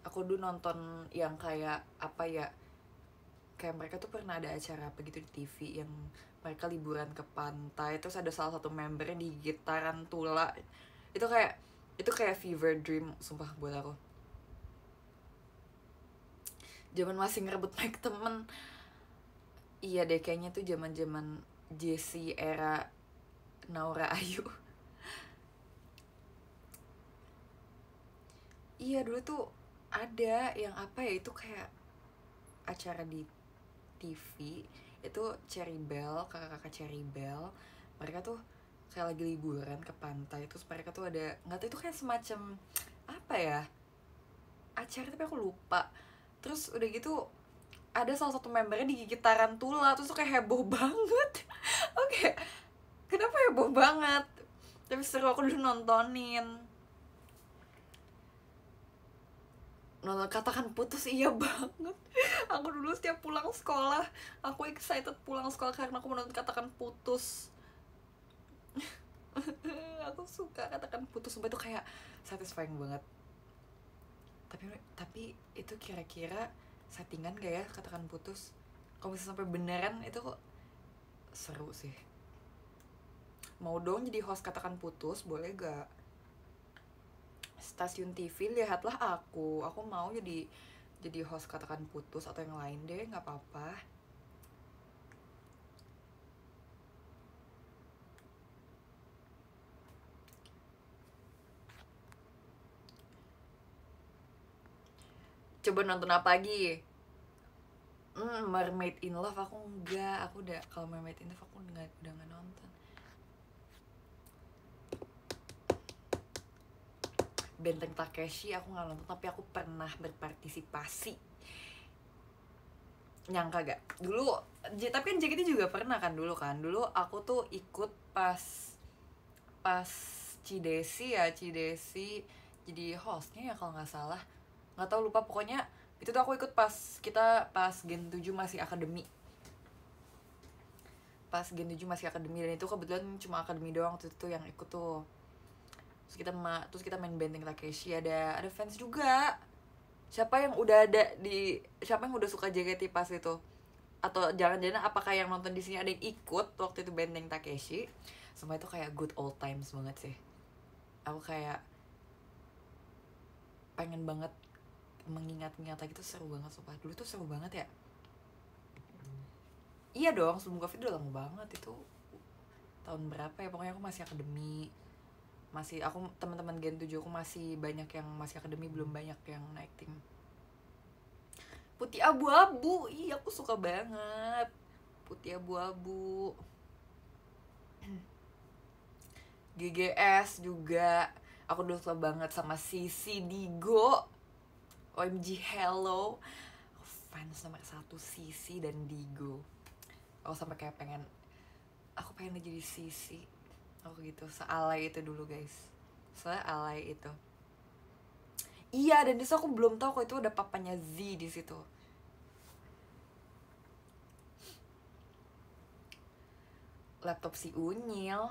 Aku dulu nonton yang kayak apa ya, kayak mereka tuh pernah ada acara apa gitu di TV yang mereka liburan ke pantai, terus ada salah satu membernya di gitaran tula. Itu kayak fever dream sumpah buat aku. Zaman masih ngerebut mic temen. Iya deh, kayaknya tuh zaman Jessie era Naura Ayu. Iya dulu tuh ada yang apa ya, itu kayak acara di TV itu Cherry Bell, kakak-kakak Cherry Bell, mereka tuh kayak lagi liburan ke pantai, terus mereka tuh ada, nggak tahu itu kayak semacam apa ya acara tapi aku lupa. Terus udah gitu ada salah satu membernya digigit tarantula, terus tuh kayak heboh banget. Oke, kenapa heboh banget, tapi seru, aku dulu nonton Katakan Putus. Iya banget. Aku dulu setiap pulang sekolah aku excited pulang sekolah karena aku menonton Katakan Putus. Aku suka Katakan Putus, sumpah itu kayak satisfying banget. Tapi itu kira-kira settingan gak ya Katakan Putus? Kalau bisa sampai beneran itu kok seru sih. Mau dong jadi host Katakan Putus, boleh gak? Stasiun TV, lihatlah aku mau jadi host Katakan Putus atau yang lain deh, nggak apa-apa. Coba nonton apa lagi? Mermaid in Love aku enggak. Kalau Mermaid in Love aku udah nggak nonton. Benteng Takeshi aku nggak nonton, tapi aku pernah berpartisipasi. Nyangka gak? Dulu, tapi kan JKT juga pernah kan dulu kan. Dulu aku tuh ikut pas Cidesi jadi hostnya ya kalau nggak salah, nggak tahu, lupa, pokoknya itu tuh aku ikut pas Gen 7 masih akademi, dan itu kebetulan cuma akademi doang tuh yang ikut tuh. Terus kita main Benteng Takeshi, ada fans juga. Siapa yang udah suka JKT pas itu? Atau jangan-jangan apakah yang nonton di sini ada yang ikut waktu itu Benteng Takeshi? Semua itu kayak good old times banget sih. Aku kayak pengen banget mengingat-ingat lagi, tuh seru banget, sumpah. Dulu tuh seru banget ya. Iya dong, sebelum Covid udah lama banget itu. Tahun berapa ya, pokoknya aku masih akademi. Teman-teman Gen 7 aku masih banyak yang masih akademi, belum banyak yang naik tim. Putih abu-abu, iya aku suka banget Putih abu-abu. GGS juga aku dulu suka banget sama Sisi Digo. OMG hello, aku fans nomor 1 Sisi dan Digo. Aku sampai kayak pengen jadi Sisi. Aku gitu, sealay itu dulu guys, sealay itu. Iya, dan disitu aku belum tahu kok itu ada papanya Z di situ. Laptop si Unyil,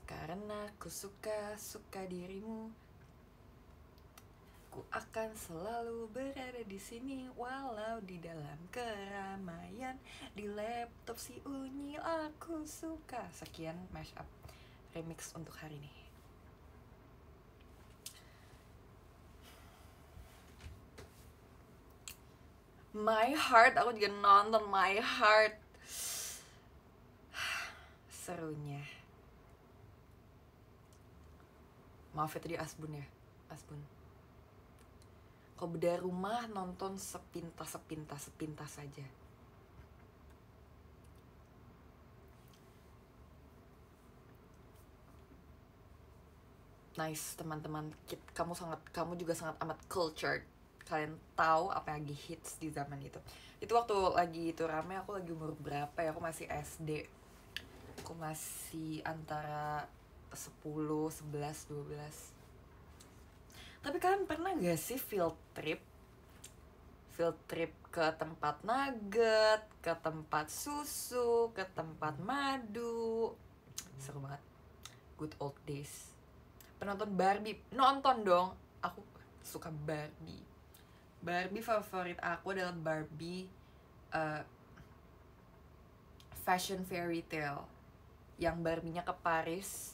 karena ku suka dirimu, ku akan selalu berada di sini walau di dalam keramaian. Di laptop si Unyil aku suka. Sekian mashup remix untuk hari ini. My Heart, aku juga nonton My Heart. Serunya. Maaf ya tadi Asbun ya, Asbun. Kalau beda rumah nonton sepintas saja. Nice teman-teman, kamu juga sangat amat cultured. Kalian tahu apa yang lagi hits di zaman itu. Itu waktu lagi itu rame, aku lagi umur berapa ya? Aku masih SD. Aku masih antara 10, 11, 12. Tapi kalian pernah gak sih field trip ke tempat nugget, ke tempat susu, ke tempat madu? Seru banget. Good old days. Penonton Barbie, nonton dong. Aku suka Barbie. Barbie favorit aku adalah Barbie Fashion Fairy Tale, yang Barbie-nya ke Paris.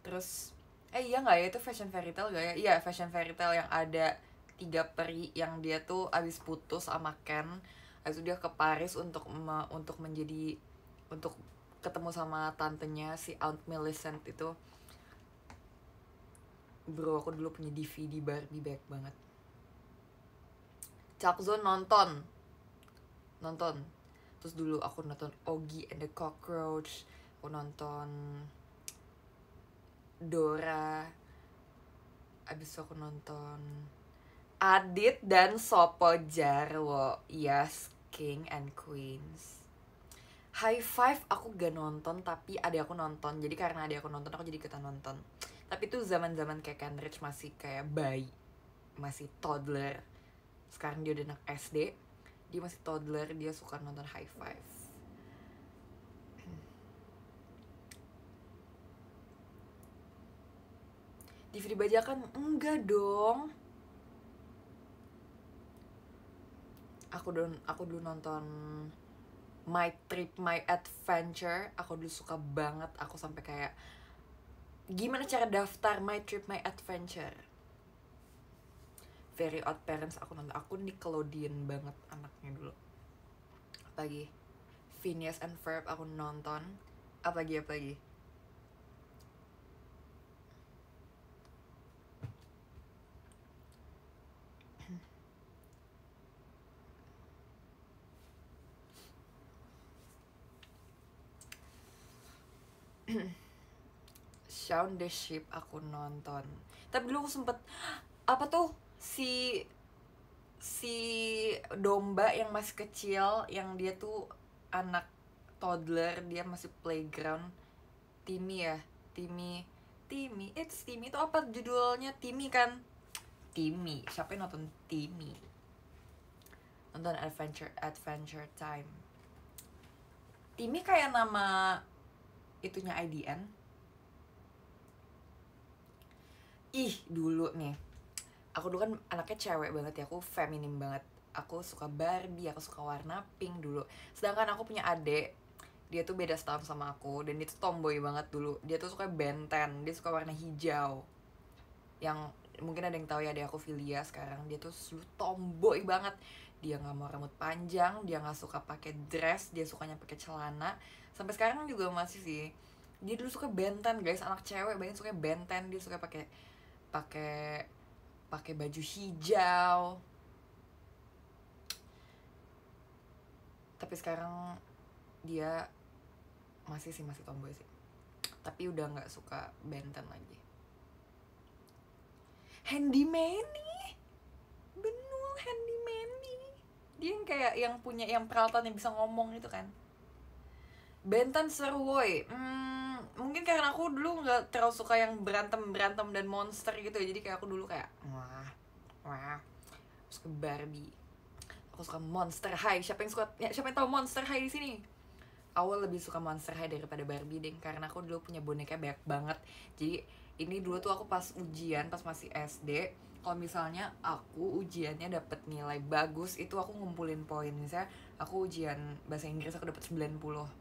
Terus iya nggak ya itu Fashion Fairy Tale gak ya? Iya, Fashion Fairy Tale yang ada 3 peri yang dia tuh abis putus sama Ken, abis itu dia ke Paris untuk ketemu sama tantenya si Aunt Millicent itu. Bro, aku dulu punya DVD Barbie, banyak banget. Cakzone nonton. Terus dulu aku nonton Oggy and the Cockroach, aku nonton Dora, abis itu aku nonton Adit dan Sopo Jarwo, yes, King and Queens. High Five aku gak nonton, tapi adik aku nonton. Jadi karena adik aku nonton, aku jadi ikutan nonton. Tapi itu zaman-zaman kayak Kenrich masih kayak bayi, masih toddler. Sekarang dia udah anak SD, dia masih toddler, dia suka nonton High Five. DVD bajakan? Enggak dong. Aku dulu nonton My Trip My Adventure. Aku dulu suka banget. Aku sampai kayak gimana cara daftar My Trip My Adventure. Very Odd Parents aku nonton. Aku Nickelodeon banget anaknya dulu. Apalagi Phineas and Ferb aku nonton. Apalagi Shaun the Sheep aku nonton. Tapi dulu aku sempet apa tuh si domba yang masih kecil, yang dia tuh anak toddler, dia masih playground. Timmy Timmy, it's Timmy itu apa judulnya? Timmy kan? Timmy, siapa yang nonton Timmy? Nonton Adventure Time. Timmy kayak nama itunya IDN. Ih, dulu nih, aku dulu kan anaknya cewek banget ya, aku feminim banget. Aku suka Barbie, aku suka warna pink dulu. Sedangkan aku punya adik, dia tuh beda setahun sama aku, dan dia tuh tomboy banget dulu. Dia tuh suka Ben 10, dia suka warna hijau. Yang mungkin ada yang tahu ya, adik aku Filia sekarang, dia tuh selalu tomboy banget. Dia nggak mau rambut panjang, dia nggak suka pakai dress, dia sukanya pakai celana. Sampai sekarang juga masih sih. Dia dulu suka Ben 10 guys, anak cewek banyak suka Ben 10, dia suka pakai pakai pakai baju hijau. Tapi sekarang dia masih tomboy sih, tapi udah nggak suka Ben 10 lagi. Handy Manny, bener Handy Manny, dia yang kayak yang punya yang peralatan yang bisa ngomong itu kan. Ben 10 seru woy. Mungkin karena aku dulu nggak terlalu suka yang berantem dan monster gitu ya, jadi kayak aku dulu kayak wah suka Barbie, aku suka Monster High. Siapa yang tahu Monster High di sini? Awal lebih suka Monster High daripada Barbie deh, karena aku dulu punya boneka banyak banget. Jadi ini dulu tuh aku pas ujian, pas masih SD, kalau misalnya aku ujiannya dapet nilai bagus, itu aku ngumpulin poin. Misalnya aku ujian bahasa Inggris aku dapet 90,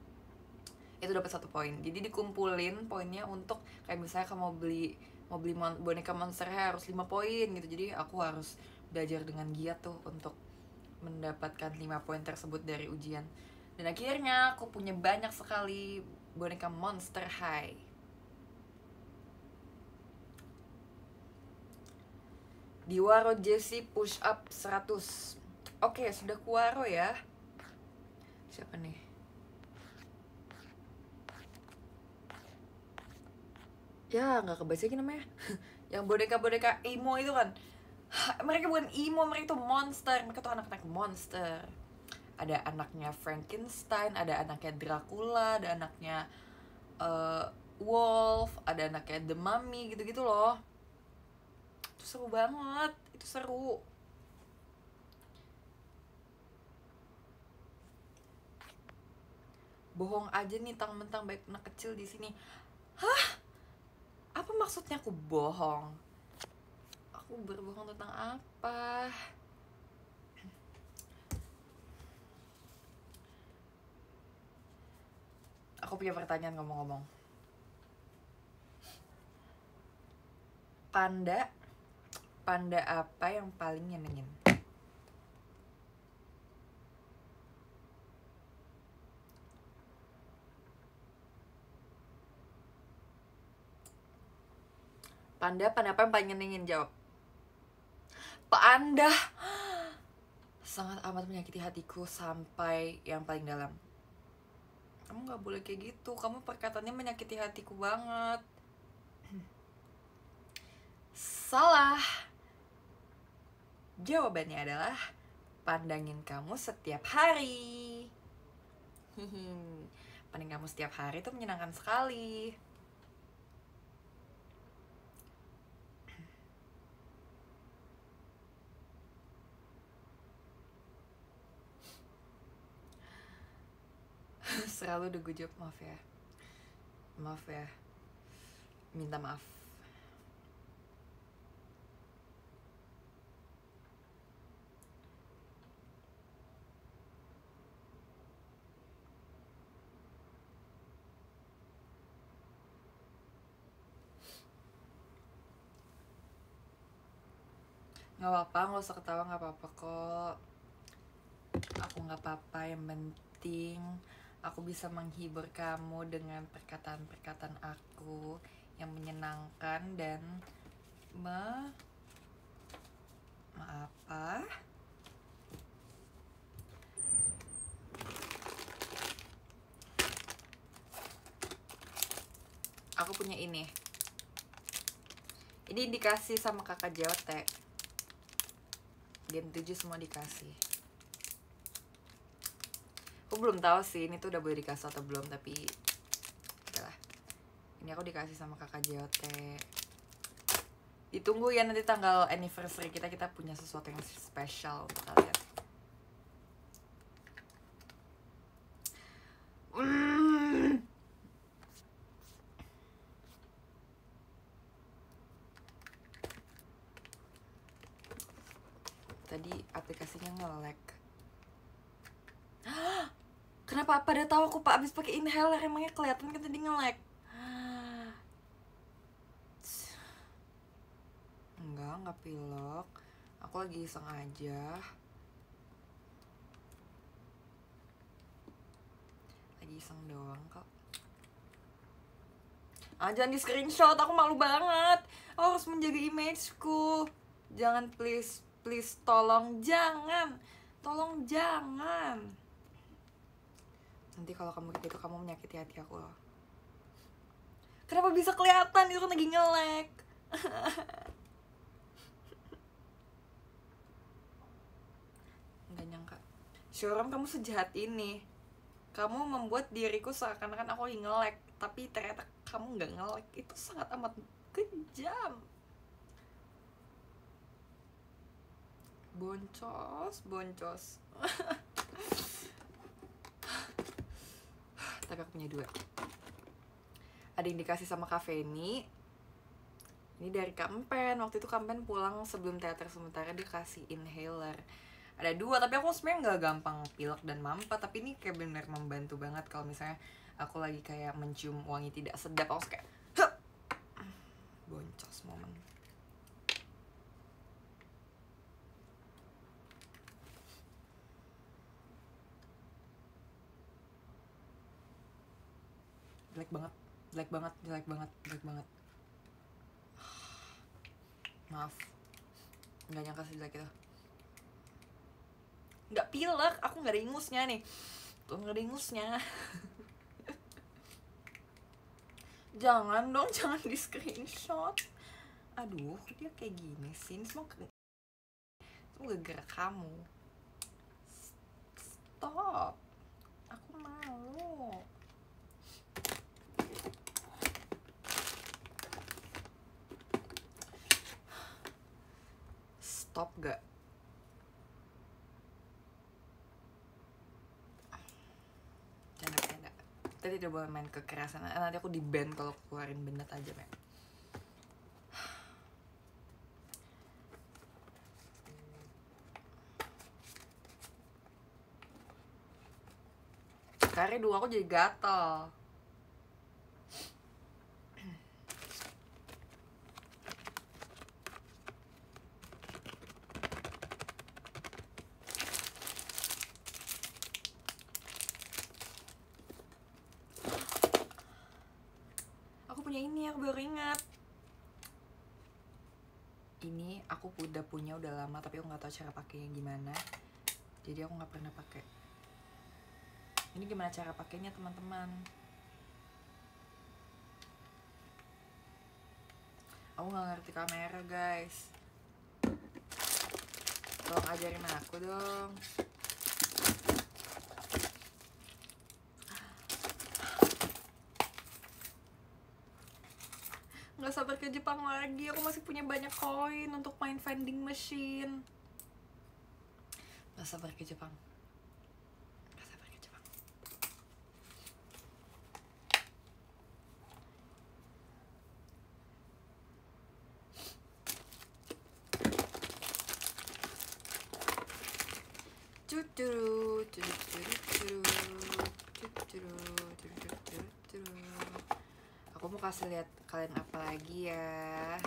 itu dapat 1 poin. Jadi dikumpulin poinnya untuk kayak misalnya kamu mau beli boneka Monster High harus 5 poin gitu. Jadi aku harus belajar dengan giat tuh untuk mendapatkan 5 poin tersebut dari ujian. Dan akhirnya aku punya banyak sekali boneka Monster High. Di Waro Jessie push up 100. Oke, sudah kuaro ya. Siapa nih? Ya, nggak kebaca lagi namanya. Yang boneka-boneka emo itu kan. Mereka bukan emo, mereka tuh monster. Mereka tuh anak-anak monster. Ada anaknya Frankenstein, ada anaknya Dracula, ada anaknya Wolf, ada anaknya The Mummy, gitu-gitu loh. Itu seru banget, itu seru. Bohong aja nih, mentang-mentang baik anak kecil di sini. Hah? Apa maksudnya aku bohong? Aku berbohong tentang apa? Aku punya pertanyaan ngomong-ngomong. Panda apa yang paling nyenengin? Panda apa yang paling nyenengin? Jawab. Panda sangat amat menyakiti hatiku sampai yang paling dalam. Kamu gak boleh kayak gitu, kamu perkataannya menyakiti hatiku banget. Salah. Jawabannya adalah pandangin kamu setiap hari. Pandang kamu setiap hari itu menyenangkan sekali. Selalu udah gue jawab maaf ya, minta maaf. Gak apa-apa, gak usah ketawa, gak apa-apa kok. Aku gak apa-apa, yang penting aku bisa menghibur kamu dengan perkataan-perkataan aku yang menyenangkan dan apa? Aku punya ini. Ini dikasih sama kakak Jote. Gen 7 semua dikasih. Aku belum tahu sih ini tuh udah boleh dikasih atau belum, tapi udahlah. Ini aku dikasih sama kakak JOT. Ditunggu ya nanti tanggal anniversary kita punya sesuatu yang spesial untuk kalian. Tadi aplikasinya nge-lag. Kenapa pada tahu aku Pak abis pakai inhaler, emangnya kelihatan kan tadi nge-lag? Enggak pilek. Aku lagi iseng aja. Lagi iseng doang kok. Jangan di screenshot, aku malu banget. Aku harus menjaga imageku. Jangan please tolong jangan. Tolong jangan. Nanti kalau kamu gitu kamu menyakiti hati aku loh. Kenapa bisa kelihatan itu kan lagi nge-lag? Nggak nyangka. Showroom, kamu sejahat ini. Kamu membuat diriku seakan-akan aku lagi nge-lag, tapi ternyata kamu nggak nge-lag. Itu sangat amat kejam. Boncos. Tapi aku punya 2. Ada yang dikasih sama Kak Feni. Ini dari Kampen. Waktu itu Kampen pulang sebelum teater sementara, dia kasih inhaler. Ada 2, tapi aku sebenarnya nggak gampang pilek dan mampat. Tapi ini kayak bener membantu banget kalau misalnya aku lagi kayak mencium wangi tidak sedap. Aku kayak boncos momen. Jelek banget. Maaf, nggak nyangka sejelek itu. Nggak pilek, aku nggak ada ingusnya nih. Tuh nggak ada ingusnya. Jangan dong, jangan di screenshot. Aduh, dia kayak gini sih. Ini semua gara-gara kamu. Stop. Aku malu. Stop gak? Canda. Kita tidak boleh main kekerasan. Nanti aku di-ban kalau keluarin benda tajam ya. Karena hidung aku jadi gatal. Ini aku baru ingat. Ini aku udah punya udah lama, tapi aku nggak tahu cara pakainya gimana. Jadi aku nggak pernah pakai. Ini gimana cara pakainya teman-teman? Aku nggak ngerti kamera guys. Tolong ajarin aku dong. Nggak sabar ke Jepang lagi, aku masih punya banyak koin untuk main vending machine. Nggak sabar ke Jepang. Aku mau kasih lihat kalian apa lagi ya.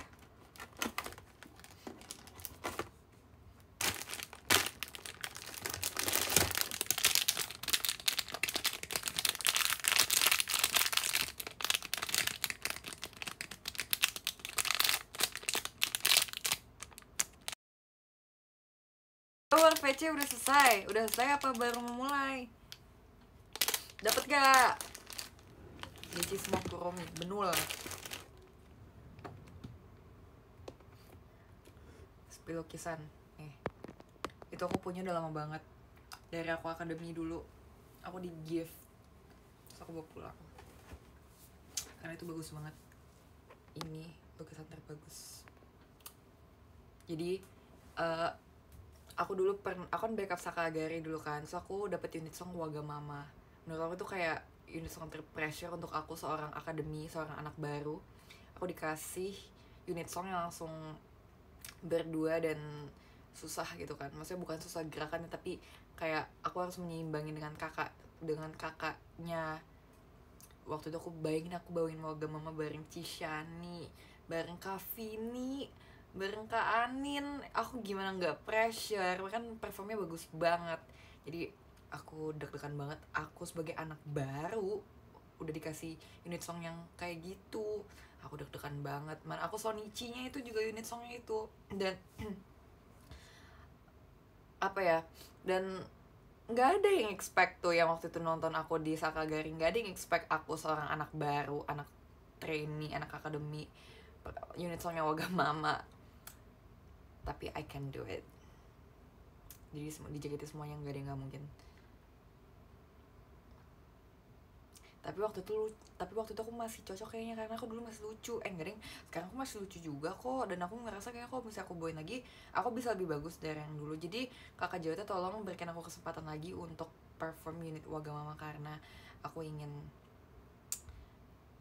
VC udah selesai apa baru memulai? Dapat gak? Biji semua kuromi, benul. Sepi lukisan. Itu aku punya udah lama banget. Dari aku akademi dulu. Aku di gift. Terus aku bawa pulang. karena itu bagus banget. Ini lukisan terbagus. Jadi aku kan backup Sakagari dulu kan, so aku dapet unit song Wagamama. Menurut aku tuh kayak unit song terpressure untuk aku, seorang akademi, seorang anak baru. Aku dikasih unit song yang langsung berdua dan susah gitu kan, maksudnya bukan susah gerakannya, tapi kayak aku harus menyeimbangin dengan kakaknya. Waktu itu aku bayangin aku bawain Wagamama bareng Cishani, bareng Kavini, bareng Kak Anin. Aku gimana nggak pressure, kan performnya bagus banget. Jadi aku deg-degan banget, aku sebagai anak baru udah dikasih unit song yang kayak gitu. Aku deg-degan banget, man. Aku Sonichi-nya itu juga unit songnya itu. Dan apa ya, dan nggak ada yang expect tuh yang waktu itu nonton aku di Sakagari, nggak ada yang expect aku seorang anak baru, anak trainee, anak akademi, unit songnya Wagamama. Tapi I can do it. Jadi di JKT semuanya nggak ada yang nggak mungkin. Tapi waktu itu aku masih cocok kayaknya, karena aku dulu masih lucu. Enggak deng, sekarang aku masih lucu juga kok. Dan aku ngerasa kayak kalau misalnya aku bawain lagi, aku bisa lebih bagus dari yang dulu. Jadi kakak JOT tolong berikan aku kesempatan lagi untuk perform unit Wagamama, karena aku ingin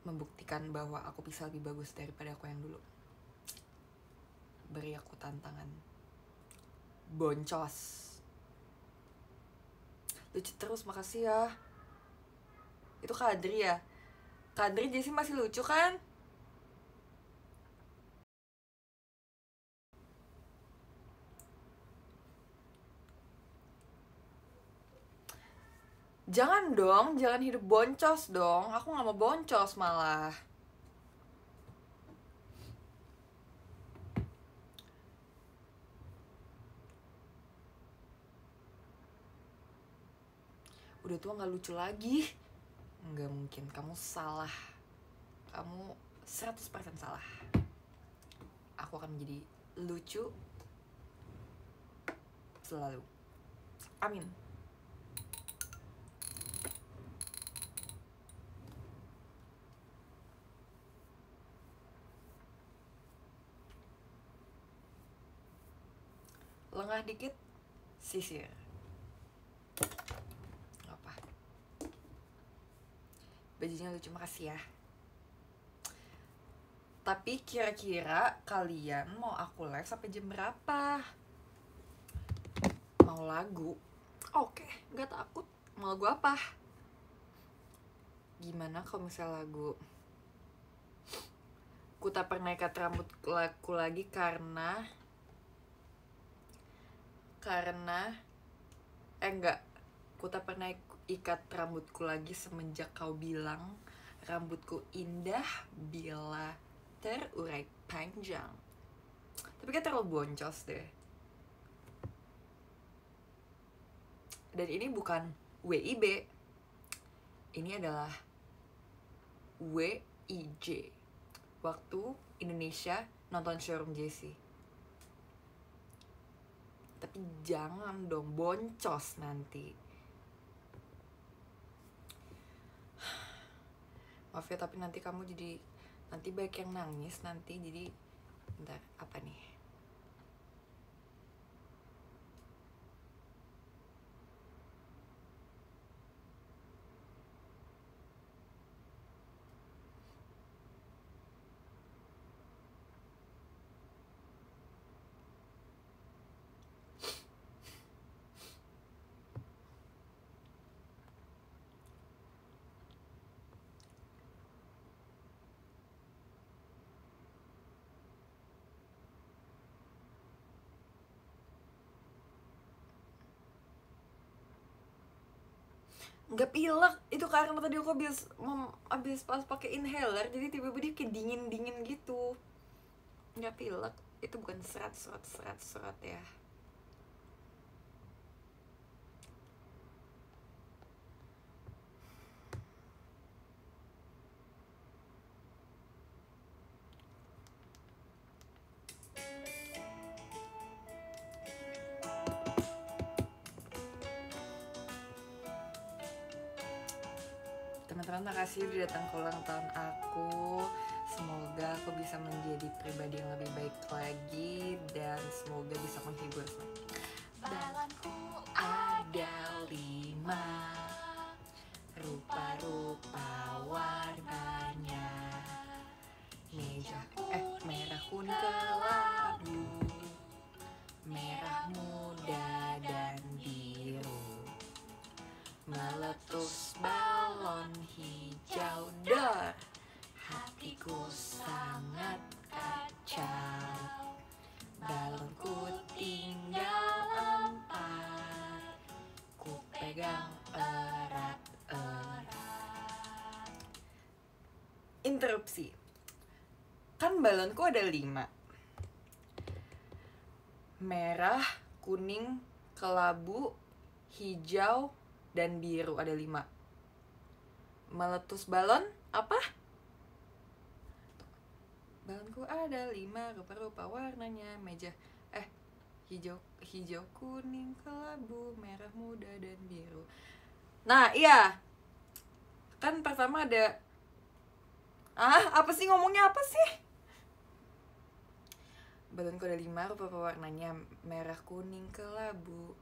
membuktikan bahwa aku bisa lebih bagus daripada aku yang dulu. Beri aku tantangan. Boncos. Lucu terus, makasih ya. Itu Kadri ya? Kadri Jessie masih lucu kan? Jangan dong, jangan hidup boncos dong. Aku gak mau boncos malah. Udah tua gak lucu lagi. Nggak mungkin, kamu salah. Kamu 100% salah. Aku akan menjadi lucu selalu. Amin. Lengah dikit, sisir. Apa? Bajunya lucu, makasih ya. Tapi kira-kira kalian mau aku live sampai jam berapa? Mau lagu? Oke, gak takut. Mau lagu apa? Gimana kalau misalnya lagu Ku Tak Pernah Ikat Rambutku Lagi karena enggak, Ku tak pernah ikat rambutku lagi semenjak kau bilang rambutku indah bila terurai panjang. Tapi kan terlalu boncos deh. Dan ini bukan WIB, ini adalah WIJ, waktu Indonesia nonton showroom Jessie. Tapi jangan dong boncos nanti. Maaf ya, tapi nanti kamu jadi, nanti baik yang nangis nanti. Jadi bentar, apa nih? Nggak pilek, itu karena tadi aku abis pas pakai inhaler, jadi tiba-tiba dia kayak dingin gitu. Nggak pilek, itu bukan serat ya. Teman-teman Tuhan, makasih udah datang ke ulang tahun aku. Semoga aku bisa menjadi pribadi yang lebih baik lagi dan semoga bisa menghibur. Balonku ada 5, rupa-rupa warnanya. Meja, merah kuning kelabu, merah muda dan biru. Meletus balon hijau, dor, hatiku sangat kacau. Balonku tinggal 4, ku pegang erat-erat. Interupsi. Kan balonku ada 5. Merah, kuning, kelabu, hijau, dan biru ada 5. Meletus balon apa? Balonku ada 5, rupa-rupa warnanya. Meja hijau, kuning, kelabu, merah muda, dan biru. Nah, iya. Kan pertama ada apa sih ngomongnya apa sih? Balonku ada 5, rupa-rupa warnanya. Merah, kuning, kelabu,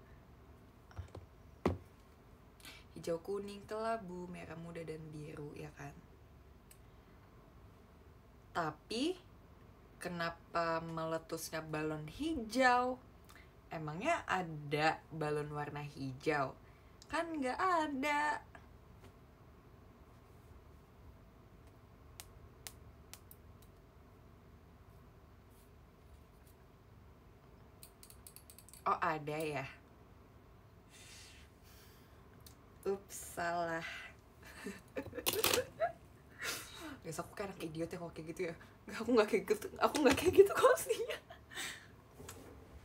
hijau, kuning, kelabu, merah muda, dan biru, ya kan? Tapi kenapa meletusnya balon hijau? Emangnya ada balon warna hijau? Kan nggak ada. Oh, ada ya? Ups, salah. Guys, aku kayak anak idiot ya kalau kayak gitu ya. Aku nggak kayak gitu kok aslinya.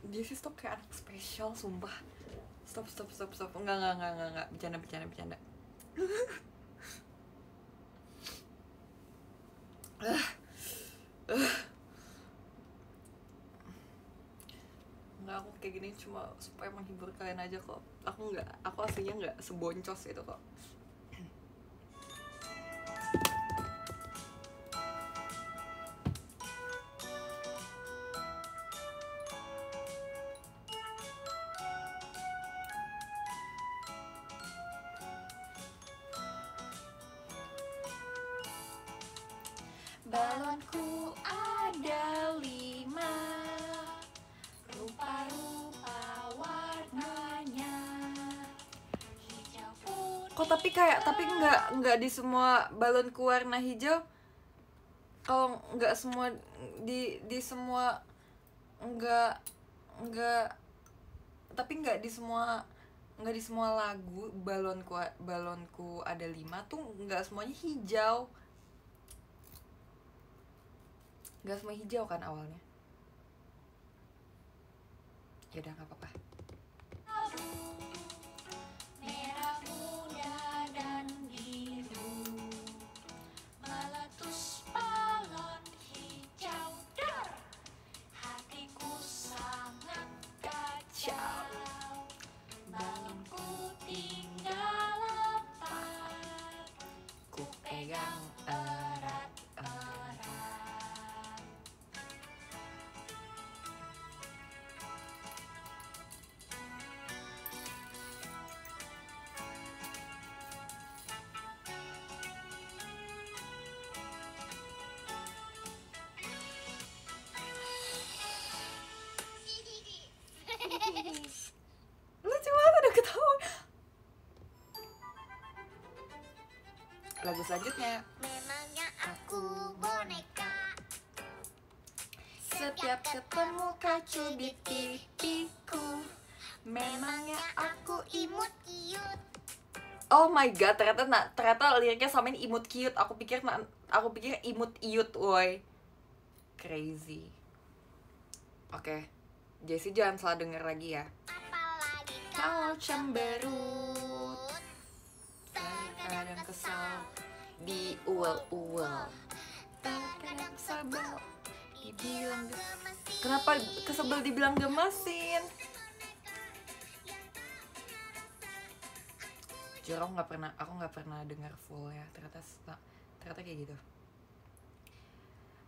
Dia sih stop kayak anak spesial, sumpah. Stop. Enggak. Bercanda. Enggak, aku kayak gini cuma supaya menghibur kalian aja kok. Aku aslinya nggak seboncos itu kok. Balonku ada 5, rupa-rupa warnanya. Hijau, kuning. Kok tapi nggak di semua balonku warna hijau. Kalau nggak semua di semua nggak tapi nggak di semua lagu balonku ada 5 tuh nggak semuanya hijau. Gak semua hijau kan awalnya. Yaudah, gak apa-apa. Merah muda dan biru, meletus balon hijau, dar, hatiku sangat kacau. Balonku tinggal 4, ku pegang erat-erat. Lucu banget, udah ketawa. Lagu selanjutnya. Memangnya aku boneka, setiap ketemu kau cubit pipiku. Memangnya aku imut cute. Oh my god, ternyata liriknya samain imut cute. Aku pikir imut iut, woi. Crazy. Oke. Jessie jangan salah denger lagi ya. Apalagi kau cemberut, kadang kesal diuel-uel, kadang sebel dibilang gemesin. Kenapa kesebel dibilang gemesin? Jujur aku nggak pernah dengar full ya, ternyata kayak gitu.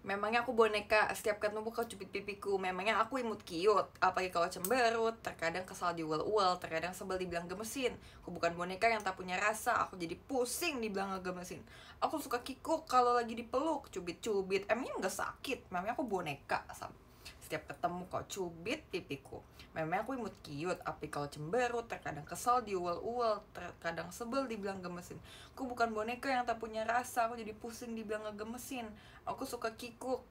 Memangnya aku boneka, setiap ketemu kau cubit pipiku. Memangnya aku imut cute, apalagi kalau cemberut. Terkadang kesal diuel-uel, terkadang sebel dibilang gemesin. Aku bukan boneka yang tak punya rasa, aku jadi pusing dibilang ngegemesin. Aku suka kikuk kalau lagi dipeluk, cubit-cubit. Emangnya nggak sakit? Memangnya aku boneka. Setiap ketemu kau cubit pipiku. Memangnya aku imut cute, apalagi kalau cemberut. Terkadang kesal diuel-uel, terkadang sebel dibilang gemesin. Aku bukan boneka yang tak punya rasa, aku jadi pusing dibilang ngegemesin. Aku suka kikuk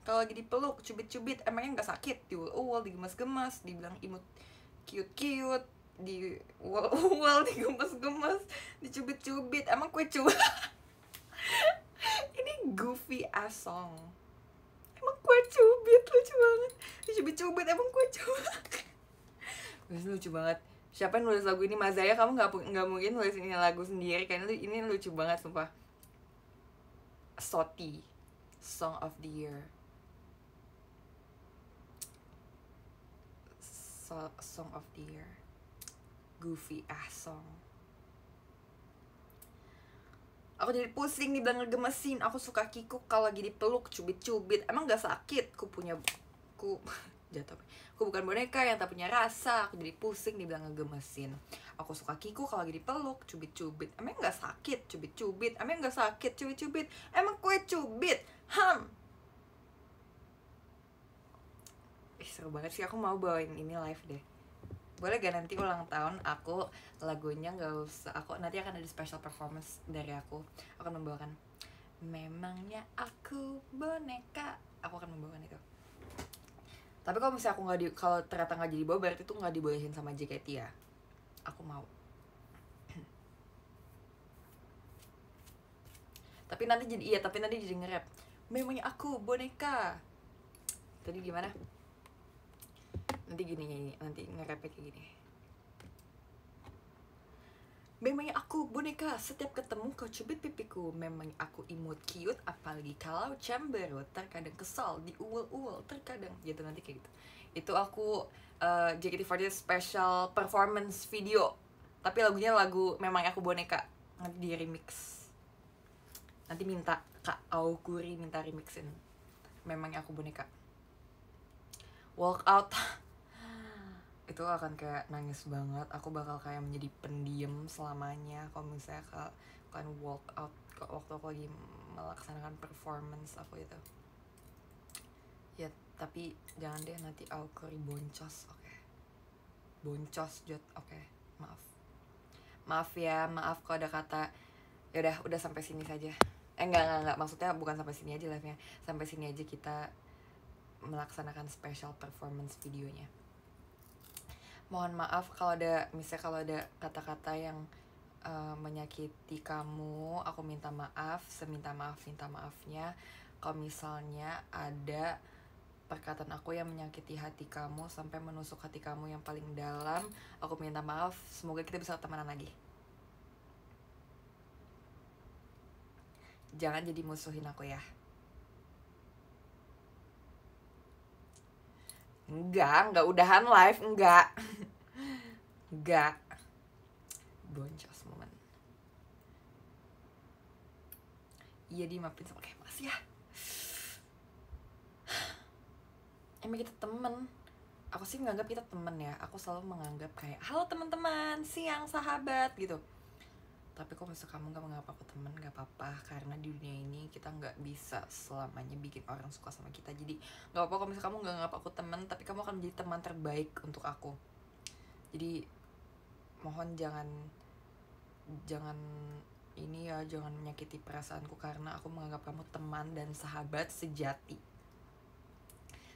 kalau lagi dipeluk, cubit-cubit. Emangnya nggak sakit? Diuel-uel, digemes-gemes, dibilang imut cute-cute, diuel-uel, digemes-gemes, dicubit-cubit. Emang kue cubit? Ini goofy ass song. Emang kue cubit, lucu banget. Dicubit-cubit, emang kue cubit. Lucu banget. Siapa yang nulis lagu ini? Mazaya, kamu nggak mungkin nulis ini lagu sendiri, karena ini lucu banget sumpah. Soti, Song of the Year. Song of the Year. Goofy ass song. Aku jadi pusing dibilang ngegemesin. Aku suka kikuk kalau lagi dipeluk, cubit-cubit. Emang gak sakit? Jatuh. Aku bukan boneka yang tak punya rasa. Aku jadi pusing dibilang ngegemesin. Aku suka kikuk kalau lagi dipeluk, cubit-cubit. Emang gak sakit? Cubit-cubit. Emang gak sakit? Cubit-cubit. Emang kue cubit? Seru banget sih, aku mau bawain ini live deh. Boleh gak nanti ulang tahun aku lagunya nggak usah, aku nanti akan ada special performance dari aku akan membawakan Memangnya Aku Boneka. Aku akan membawakan itu. Tapi kalau misalnya aku kalau ternyata nggak jadi bawa, berarti itu nggak dibolehin sama JKT ya. Aku mau. Tapi nanti jadi nge-rap Memangnya Aku Boneka. Tadi gimana? Nanti gini, nanti nge-rapnya kayak gini. Memangnya aku boneka, setiap ketemu kau cubit pipiku. Memangnya aku imut cute, apalagi kalau cemberut. Terkadang kesal, diuel-uel, terkadang gitu, nanti kayak gitu. Itu aku JKT48 special performance video. Tapi lagunya lagu Memangnya Aku Boneka. Nanti di remix. Nanti minta Kak Aukuri minta remixin Memangnya Aku Boneka. Walk out. Itu akan kayak nangis banget. Aku bakal kayak menjadi pendiam selamanya kalau misalnya kan walk out waktu aku lagi melaksanakan performance aku itu. Ya tapi jangan deh, nanti aku boncos. Oke. Boncos Jot. Oke. Maaf ya, maaf kalau ada kata. Ya udah sampai sini saja. Enggak, maksudnya bukan sampai sini aja live-nya. Sampai sini aja kita melaksanakan special performance videonya. Mohon maaf kalau ada kata-kata yang menyakiti kamu. Aku minta maaf, seminta maafnya. Kalau misalnya ada perkataan aku yang menyakiti hati kamu sampai menusuk hati kamu yang paling dalam, aku minta maaf. Semoga kita bisa temenan lagi. Jangan jadi musuhin aku ya. Enggak udahan live, enggak. Boncos momen. Iya dimaafin sama kayak makasih ya. Emang kita temen. Aku sih menganggap kita temen ya. Aku selalu menganggap kayak halo teman-teman, siang sahabat gitu. Tapi kok misalnya kamu gak menganggap aku temen, gak apa-apa. Karena di dunia ini kita gak bisa selamanya bikin orang suka sama kita. Jadi gak apa-apa kalau misalnya kamu gak menganggap aku temen, tapi kamu akan menjadi teman terbaik untuk aku. Jadi mohon jangan ini ya, jangan menyakiti perasaanku karena aku menganggap kamu teman dan sahabat sejati.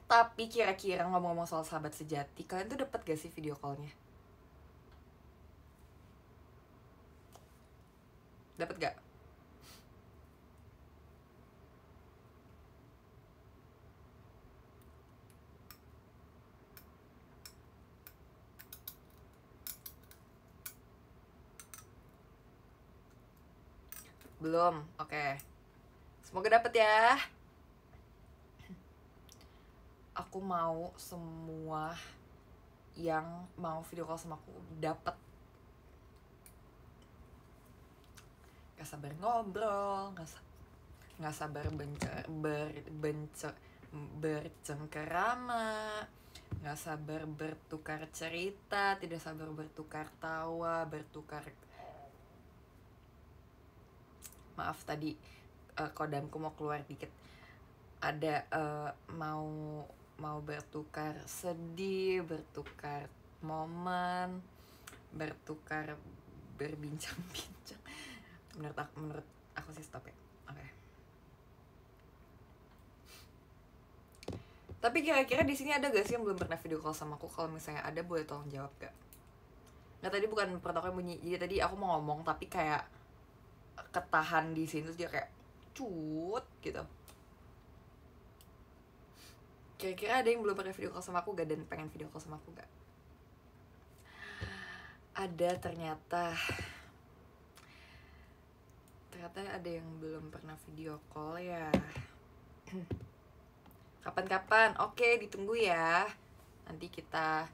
Tapi kira-kira ngomong-ngomong soal sahabat sejati, kalian tuh dapat gak sih video callnya? Dapat gak? Belum? Oke. Semoga dapet ya. Aku mau semua yang mau video call sama aku dapet. nggak sabar ngobrol, nggak sabar bercengkerama, nggak sabar bertukar cerita, tidak sabar bertukar tawa, maaf tadi kodamku mau keluar dikit. Ada mau bertukar sedih, bertukar momen, bertukar berbincang-bincang. Menurut aku sih stop ya. Oke. Tapi kira-kira di sini ada gak sih yang belum pernah video call sama aku? Kalau misalnya ada, boleh tolong jawab gak? Nggak, tadi bukan protokolnya bunyi. Jadi tadi aku mau ngomong tapi kayak ketahan di sini, terus dia kayak cut gitu. Kira-kira ada yang belum pernah video call sama aku gak dan pengen video call sama aku gak? Ada ternyata ada yang belum pernah video call ya. Kapan-kapan, oke, ditunggu ya. Nanti kita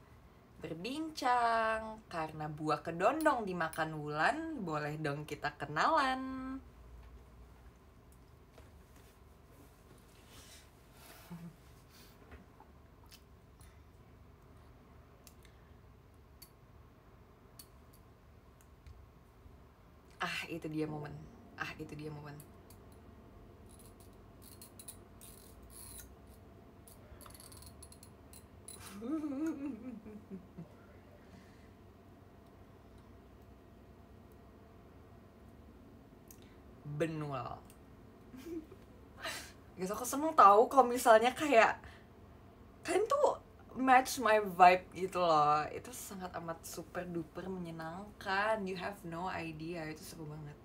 berbincang. Karena buah kedondong dimakan wulan, boleh dong kita kenalan. Itu dia momen. Benul. Guys, aku seneng tahu kalau misalnya kayak kalian tuh match my vibe gitu loh. Itu sangat amat super duper menyenangkan. You have no idea, itu seru banget.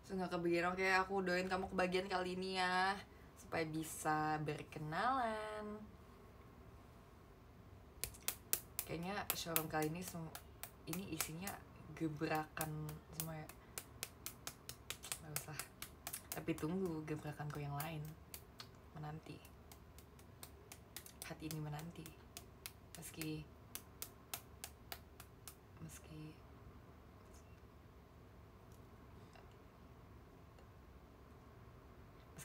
So gak kebagian, oke, aku doain kamu kebagian kali ini ya, supaya bisa berkenalan. Kayaknya showroom kali ini isinya gebrakan semua ya. Gak usah. Tapi tunggu gebrakanku yang lain menanti. Hati ini menanti. Meski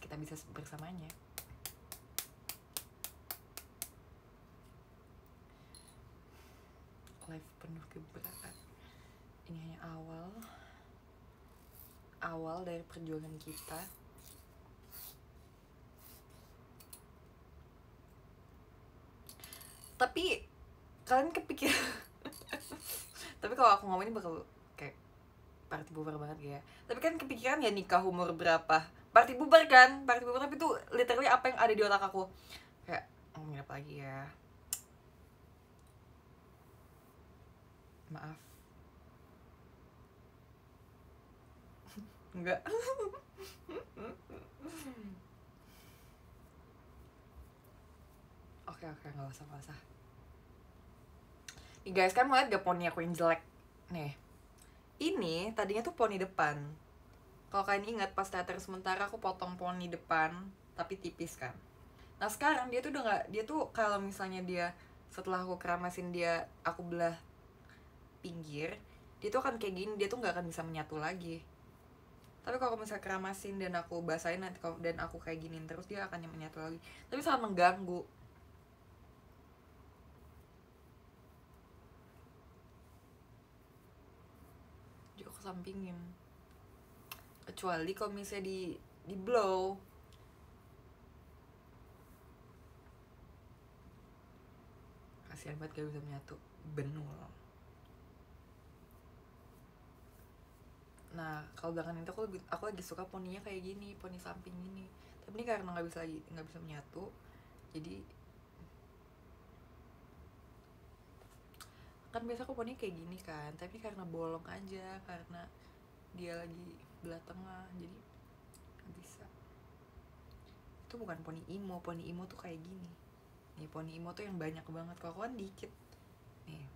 kita bisa bersamanya. Life penuh gebrakan. Ini hanya awal dari perjuangan kita. Tapi kalian kepikir tapi kalau aku ngomongin bakal kayak party bubar banget ya. Tapi kan kepikiran ya nikah umur berapa? Party bubar kan? Party bubar, tapi tuh literally apa yang ada di otak aku. Kayak ngomongin apa lagi ya? Maaf. Enggak. Oke, nggak usah. Nih guys, kan mau lihat gak poni aku yang jelek? Nih, ini tadinya tuh poni depan. Kalau kalian ingat pas teater sementara aku potong poni depan, tapi tipis kan. Nah sekarang dia tuh udah nggak, dia tuh kalau misalnya dia setelah aku keramasin dia, aku belah pinggir, dia tuh akan kayak gini, dia tuh nggak akan bisa menyatu lagi. Tapi kalau misalnya keramasin dan aku basahin nanti dan aku kayak giniin terus, dia akan menyatu lagi. Tapi sangat mengganggu. Jadi aku sampingin. Kecuali kalau misalnya di blow. Kasian banget gak bisa menyatu. Benul. Nah kalau belakangan itu aku lagi suka poninya kayak gini, poni samping gini. Tapi ini karena nggak bisa menyatu, jadi kan biasa aku poni kayak gini kan, tapi karena bolong aja, karena dia lagi belah tengah, jadi nggak bisa. Itu bukan poni imo tuh kayak gini. Nih poni imo tuh yang banyak banget, kalau aku kan dikit. Nih.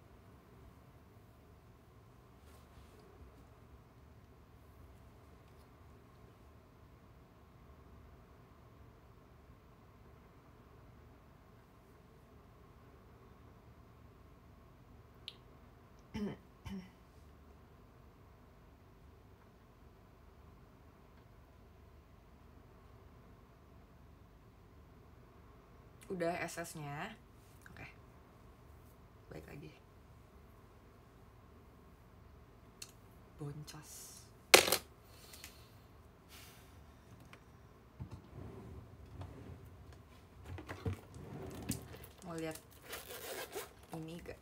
Udah SS-nya. Oke. Baik lagi. Boncos. Mau lihat ini gak?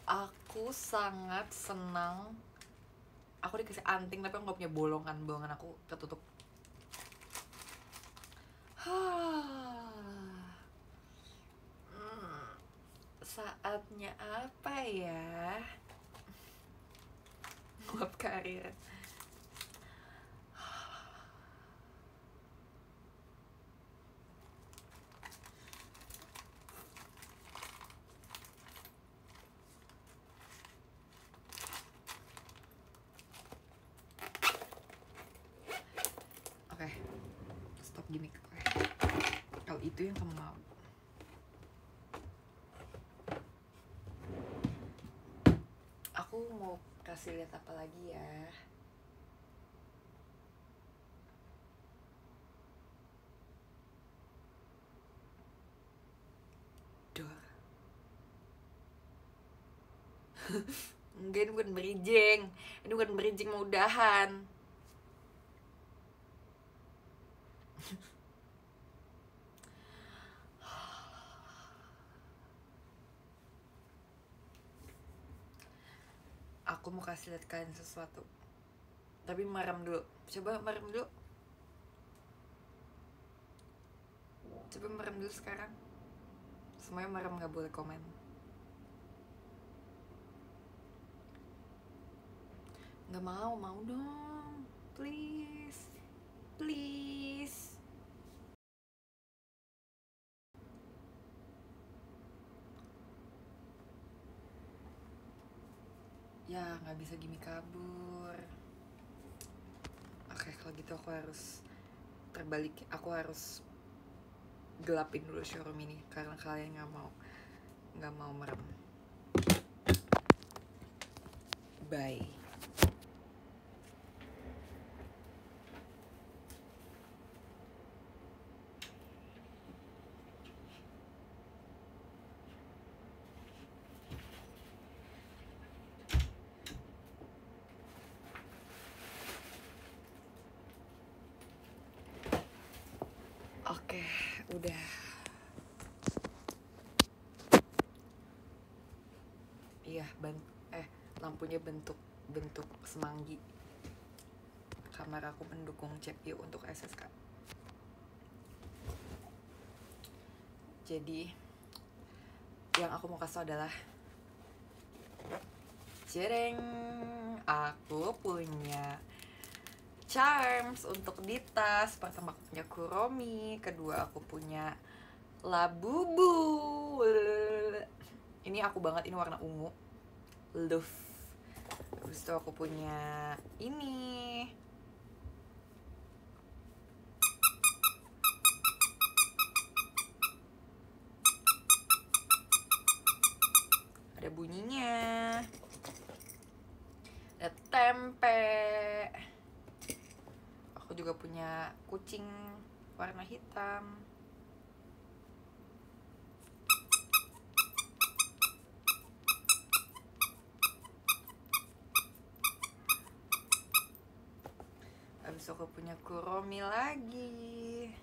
Aku sangat senang. Aku dikasih anting tapi aku nggak punya bolongan. Bolongan aku ketutup. Saatnya apa ya? Nguap karir. Oke, stop gimmick. Kalau itu yang kamu mau. Aku mau kasih lihat apa lagi ya? Dor. Enggak, ini bukan bridging. Ini bukan bridging, mau udahan. Aku mau kasih lihat kalian sesuatu. Tapi merem dulu. Coba merem dulu. Coba merem dulu sekarang. Semuanya merem, gak boleh komen. Gak mau, mau dong. Please. Please. Ya, gak bisa gini kabur. Oke, kalau gitu aku harus terbalik. Aku harus gelapin dulu showroom ini karena kalian nggak mau merem. Bye. Oke, udah. Iya, lampunya bentuk semanggi. Kamar aku mendukung CPU untuk SSK. Jadi yang aku mau kasih adalah jereng, aku punya charms untuk di tas. Pertama aku punya Kuromi, kedua aku punya Labubu. Ini aku banget, ini warna ungu. Love. Habis itu aku punya ini. Ada bunyinya. Ada tempe. Aku juga punya kucing warna hitam. Habis aku punya Kuromi lagi.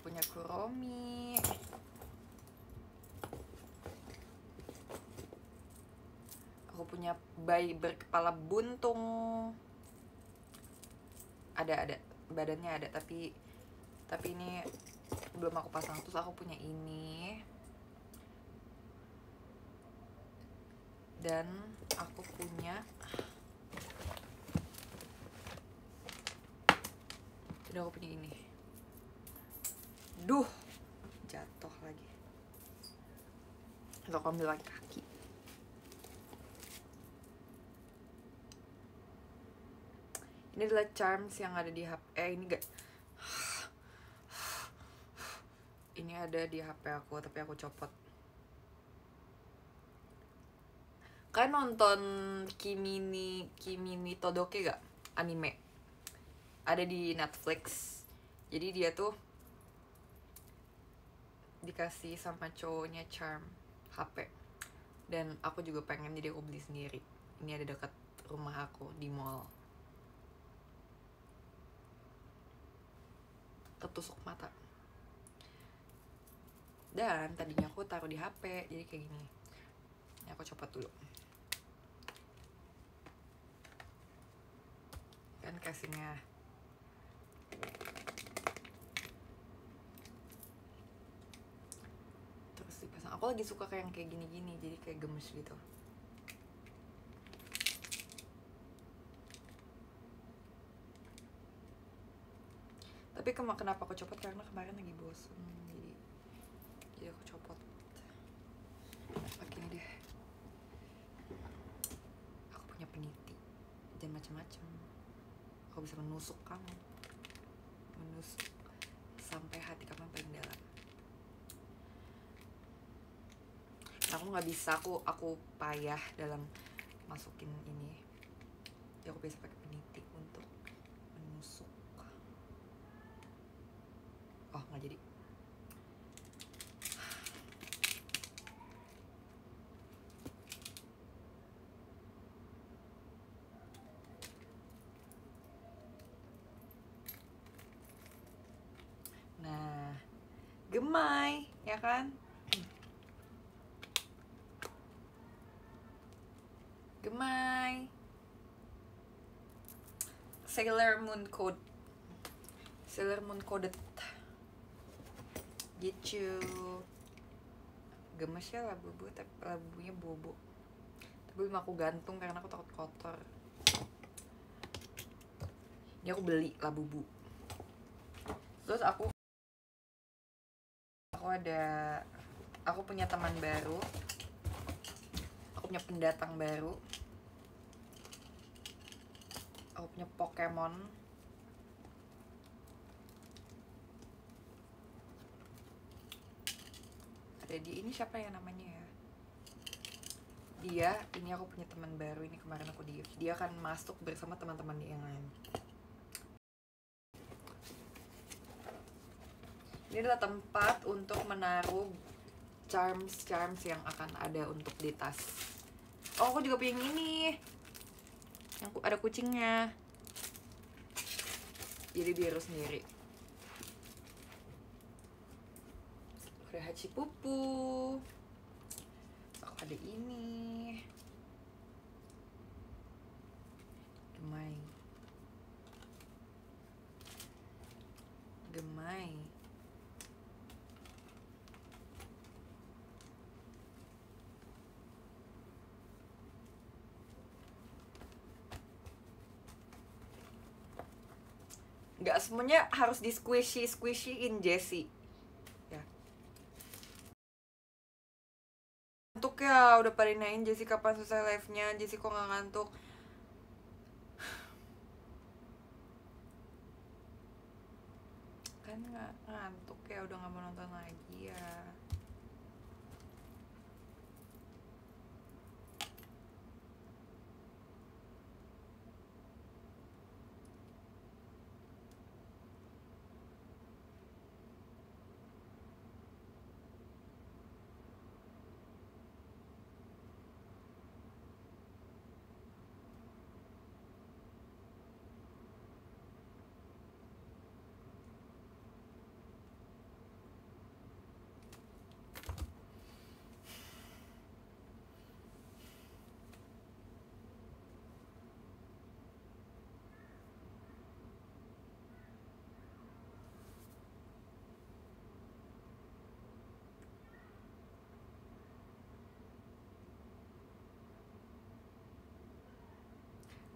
Punya Kuromi. Aku punya bayi berkepala buntung. Ada badannya ada, tapi ini belum aku pasang. Terus aku punya ini, dan aku punya ini. Duh, jatuh lagi. Untuk ambil lagi kaki. Ini adalah charms yang ada di HP. Ini Ini ada di HP aku tapi aku copot. Kalian nonton Kimi ni Todoke gak? Anime. Ada di Netflix. Jadi dia tuh dikasih sama cowoknya Charm HP. Dan aku juga pengen, jadi aku beli sendiri. Ini ada dekat rumah aku di mall. Ketusuk mata. Dan tadinya aku taruh di HP, jadi kayak gini. Ini aku copot dulu. Kan casingnya. Terus dipasang. Aku lagi suka kayak gini-gini, jadi kayak gemes gitu. Tapi kenapa aku copot? Karena kemarin lagi bosen, jadi aku copot. Pakai ini deh. Aku punya peniti, jangan macam-macam. Aku bisa menusuk kamu, menusuk sampai hati kamu yang paling dalam. Aku nggak bisa, aku payah dalam masukin ini. Jadi aku bisa pakai peniti untuk menusuk. Oh, nggak jadi. Nah, gemai, ya kan? Gemai. Sailor Moon Code. Sailor Moon Coded. Gitu. Gemes ya labu-bu, tapi labunya bobo. Tapi belum aku gantung karena aku takut kotor. Ini aku beli labu-bu. Terus aku punya teman baru. Aku punya pendatang baru. Aku punya Pokemon. Ada di ini, siapa ya namanya ya? Dia, ini aku punya teman baru. Ini kemarin aku dia akan masuk bersama teman-teman yang lain. Ini adalah tempat untuk menaruh charms yang akan ada untuk di tas. Oh, aku juga punya yang ini, yang ada kucingnya. Jadi biru sendiri. Ada Hachipupu. Aku ada ini. Gemai. Nggak semuanya harus di squishy-in Jessie ya. Ngantuk ya, udah pada nanyain Jessie kapan selesai live-nya. Jessie kok nggak ngantuk? Kan nggak ngantuk ya, udah nggak mau nonton lagi ya.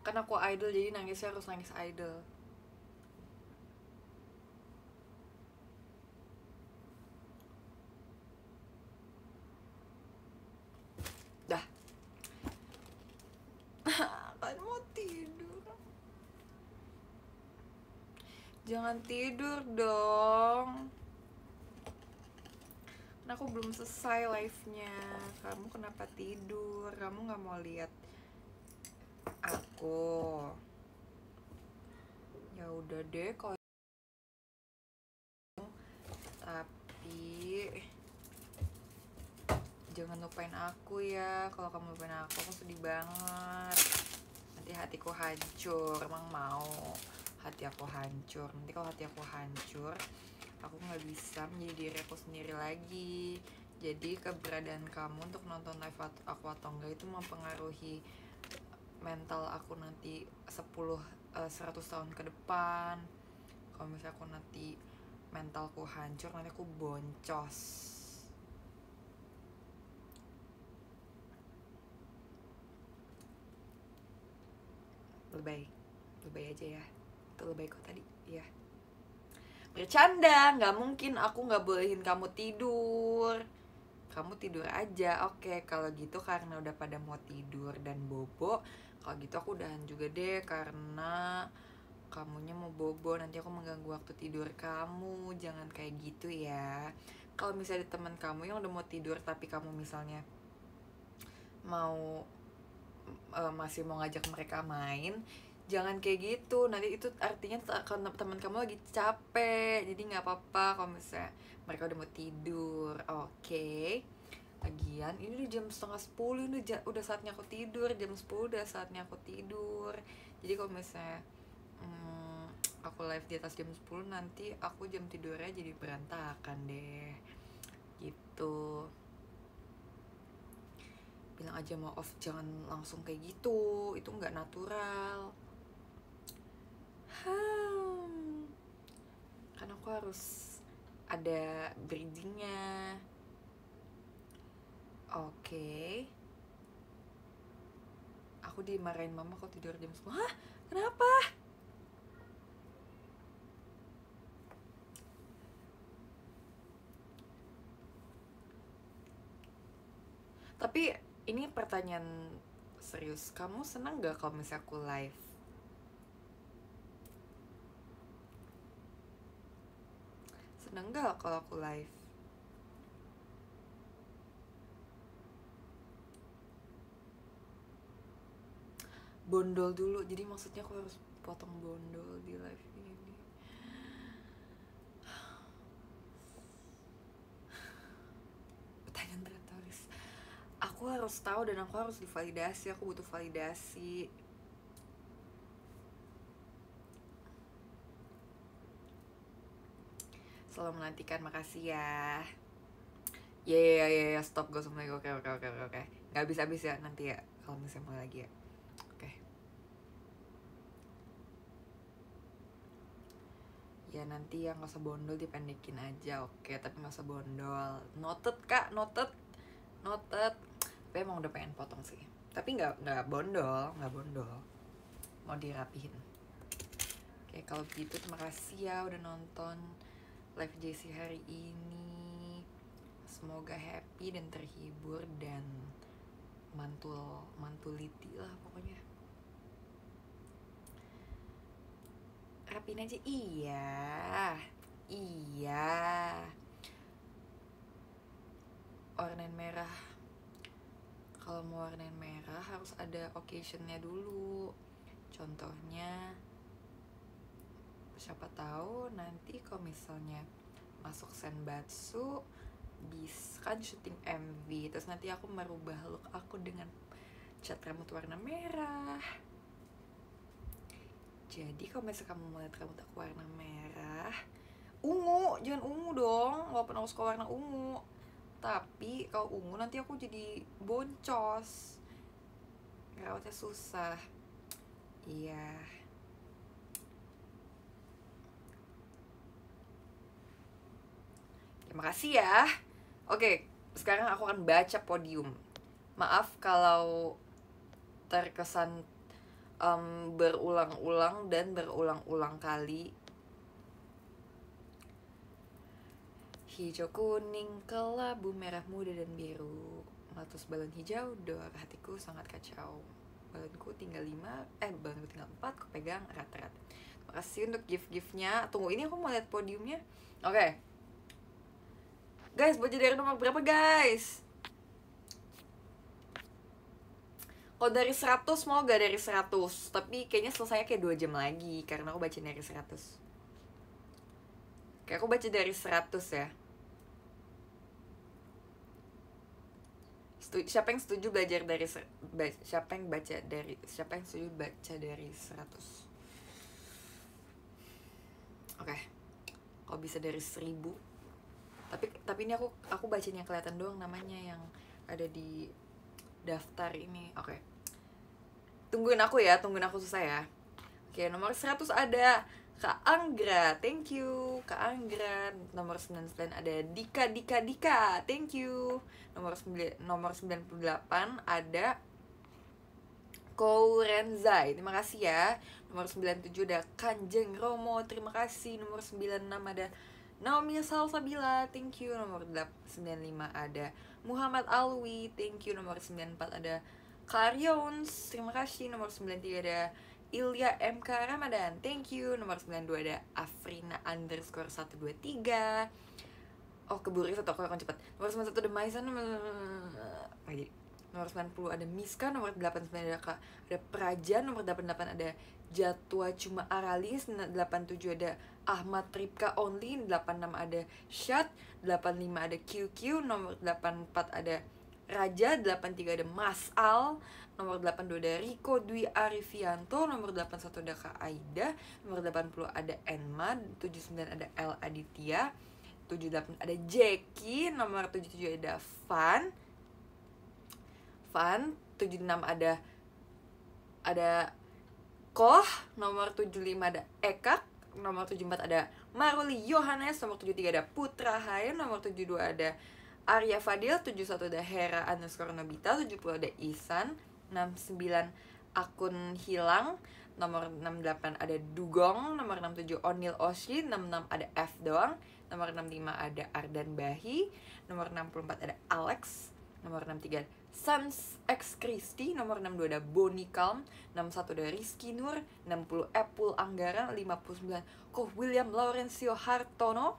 Kan aku idol, jadi nangisnya harus nangis idol. Dah. Kan mau tidur. Jangan tidur dong. Kan aku belum selesai live-nya. Kamu kenapa tidur? Kamu nggak mau lihat aku? Ya udah deh kalau, tapi jangan lupain aku ya. Kalau kamu lupain aku sedih banget. Nanti hatiku hancur. Emang mau hati aku hancur? Nanti kalau hati aku hancur, aku nggak bisa menjadi diri aku sendiri lagi. Jadi keberadaan kamu untuk nonton live aku atau enggak itu mempengaruhi mental aku nanti 100 tahun ke depan. Kalau misalnya aku nanti mentalku hancur, nanti aku boncos. Lebay aja ya. Itu lebay kok tadi ya. Bercanda, nggak mungkin aku nggak bolehin kamu tidur. Kamu tidur aja. Oke, kalau gitu karena udah pada mau tidur dan bobo, kalau gitu aku udahan juga deh karena kamunya mau bobo, nanti aku mengganggu waktu tidur kamu. Jangan kayak gitu ya. Kalau misalnya teman kamu yang udah mau tidur tapi kamu misalnya mau masih mau ngajak mereka main, jangan kayak gitu. Nanti itu artinya teman kamu lagi capek. Jadi nggak apa-apa kalau misalnya mereka udah mau tidur. Oke. Lagian ini udah jam 9:30, ini udah saatnya aku tidur. Jam 10 udah saatnya aku tidur. Jadi kalau misalnya aku live di atas jam 10, nanti aku jam tidurnya jadi berantakan deh. Gitu. Bilang aja mau off, jangan langsung kayak gitu. Itu nggak natural. Kan aku harus ada breathingnya. Oke. Aku dimarahin mama kalau tidur jam 10. Hah? Kenapa? Tapi ini pertanyaan serius. Kamu senang gak kalau misalnya aku live? Senang gak kalau aku live? Bondol dulu. Jadi maksudnya aku harus potong bondol di live ini. Pertanyaan retoris. Aku harus tahu dan aku harus divalidasi. Aku butuh validasi. Selalu menantikan, makasih ya. Ya, stop gosong lagi. Oke. Nggak habis ya nanti ya kalau misalnya mau lagi ya. Oke. Ya nanti yang nggak usah bondol dipendekin aja, oke? Tapi nggak usah bondol. Noted kak, noted. Tapi emang udah pengen potong sih. Tapi nggak bondol. Mau dirapihin. Oke, kalau gitu terima kasih ya udah nonton live JC hari ini. Semoga happy dan terhibur dan mantuliti lah pokoknya. Rapiin aja. Iya. Warnain merah. Kalau mau warnain merah harus ada occasionnya dulu. Contohnya, siapa tahu nanti kalau misalnya masuk senbatsu bisa kan syuting MV, terus nanti aku merubah look aku dengan cat rambut warna merah. Jadi kalau misalnya kamu mau lihat rambut aku warna merah, ungu, jangan ungu dong, walaupun aku suka warna ungu. Tapi kalau ungu nanti aku jadi boncos, rawatnya susah. Iya. Terima kasih ya. Oke, sekarang aku akan baca podium. Maaf kalau terkesan berulang-ulang dan berulang-ulang kali. Hijau, kuning, kelabu, merah muda, dan biru. Meletus balon hijau, dor hatiku sangat kacau. Balonku tinggal 4, ku pegang erat-erat. Makasih untuk gift-giftnya. Tunggu, ini aku mau lihat podiumnya. Oke. Guys, baca dari nomor berapa guys? Kalau dari 100 mau gak dari 100? Tapi kayaknya selesainya kayak 2 jam lagi, karena aku baca dari 100. Kayak aku baca dari 100 ya. Siapa yang setuju belajar dari siapa yang setuju baca dari 100? Oke. Kalau bisa dari 1000. Tapi ini aku bacanya kelihatan doang namanya yang ada di daftar ini. Oke. Tungguin aku susah ya. Oke, nomor 100 ada Kak Anggra, thank you Kak Anggra. Nomor 99 ada Dika, thank you. Nomor 98 ada Kourenzai, terima kasih ya. Nomor 97 ada Kanjeng Romo, terima kasih. Nomor 96 ada Naomi Salsabila, thank you. Nomor 95 ada Muhammad Alwi, thank you. Nomor 94 ada Karyons, terima kasih. Nomor 93 ada Ilya MK Ramadan, thank you. Nomor 92 ada Afrina _123. Oh, keburu satu, aku akan cepat. Nomor 91 ada Maisan, nomor 90 ada Miska. Nomor 89 ada Prajan. Nomor 88 ada Jatwa Cuma Aralis. 87 ada Ahmad Ripka Only. 86 ada Syat. 85 ada QQ. Nomor 84 ada Raja. 83 ada Mas Al. Nomor 82 ada Riko Dwi Arifianto. Nomor 81 ada Kak Aida. Nomor 80 ada Enma. 79 ada El Aditya. 78 ada Jackie. Nomor 77 ada Van. 76 ada Koh. Nomor 75 ada Ekak. Nomor 74 ada Maruli Yohanes. Nomor 73 ada Putra Hai. Nomor 72 ada Arya Fadil. 71 ada Hera _Nobita. 70 ada Isan. 69 akun hilang. Nomor 68 ada Dugong. Nomor 67 Onil Oshi. 66 ada F doang. Nomor 65 ada Ardan Bahi. Nomor 64 ada Alex. Nomor 63 Sans X Christy. Nomor 62 ada Boni Calm. 61 ada Rizky Nur. 60 Apple Anggara. 59 Koh William Laurencio Hartono.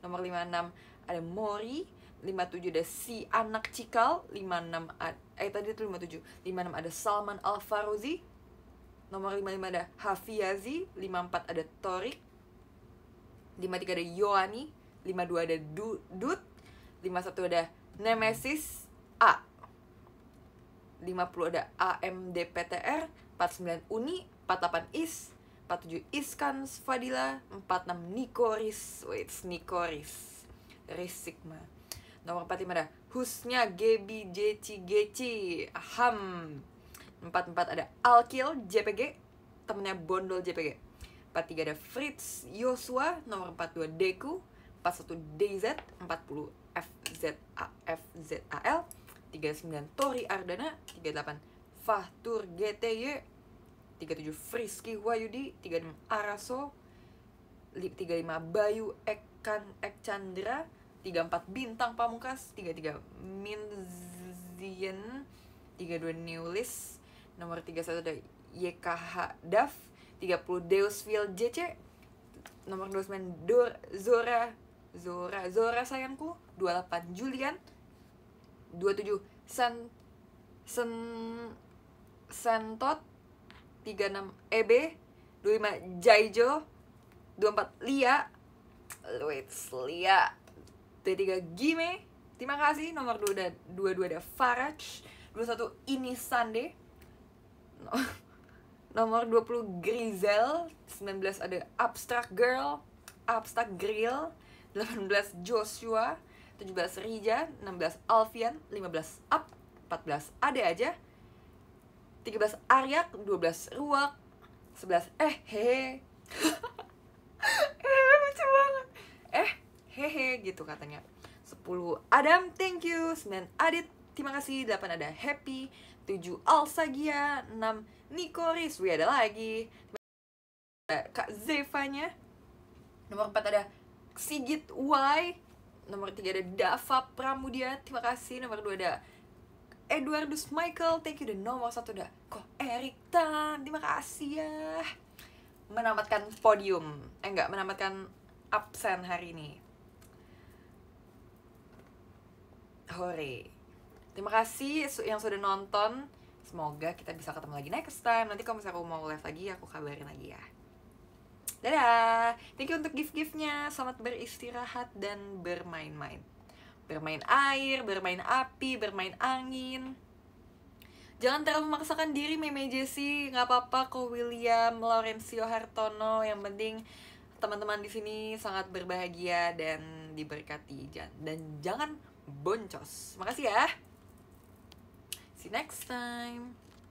Nomor 56 ada Mori. 57 ada Si Anak Cikal. 56 tadi itu 57. 56 ada Salman Al-Faruzi. Nomor 55 ada Hafiazi. 54 ada Torik. 53 ada Yoani. 52 ada Dut. 51 ada Nemesis A. 50 ada AMDPTR. 49 Uni. 48 Is. 47 Iskan Fadila. 46 Nikoris. Nikoris Risikma. Nomor 45 ada Husnya Gebi Geci. Aham. 44 ada Alkil JPG. Temennya Bondol JPG. 43 ada Fritz Yosua. Nomor 42 Deku. 41 DZ. 40 FZAL. 39 Tori Ardana. 38 Fahtur GTY. 37 Frisky Wayudi. 36 Araso. 35 Bayu Ekchandra. 34 Bintang Pamungkas. 33 Minzien. 32 Newlis. Nomor 31 ada YKH Daf. 30 Deusville JC. Nomor 29 Zora sayangku. 28 Julian. 27 Sentot. 36 EB. 25 Jaijo. 24 Lia. Lia. 23 Gime. Terima kasih. Nomor 22 ada Faraj. 21 Ini Sande. Nomor 20 Grizel. 19 ada Abstract Girl. Abstract Grill. 18 Joshua. 17 Rija. 16 Alfian. 15 Up. 14 Ade aja. 13 Aryak. 12 Ruak. 11 hehe. Lucu banget. Hehe gitu katanya. 10 Adam, thank you. 9 Adit, terima kasih. 8 ada Happy. 7 Alsagia. 6 Nikoris. Ada lagi. Kak Zevanya. Nomor 4 ada Sigit Y. Nomor 3 ada Dava Pramudia, terima kasih. Nomor 2 ada Eduardus Michael, thank you. Dan nomor 1 ada Erik Tan, terima kasih ya. Menamatkan podium. Menamatkan absen hari ini. Hore. Terima kasih yang sudah nonton. Semoga kita bisa ketemu lagi next time. Nanti kalau misalnya aku mau live lagi, aku kabarin lagi ya. Dadah. Thank you untuk gift-giftnya. Selamat beristirahat dan bermain-main. Bermain air, bermain api, bermain angin. Jangan terlalu memaksakan diri, Meme Jessie. Nggak apa-apa kok, William, Laurencio Hartono. Yang penting teman-teman di sini sangat berbahagia dan diberkati. Dan jangan boncos. Makasih ya. See you next time.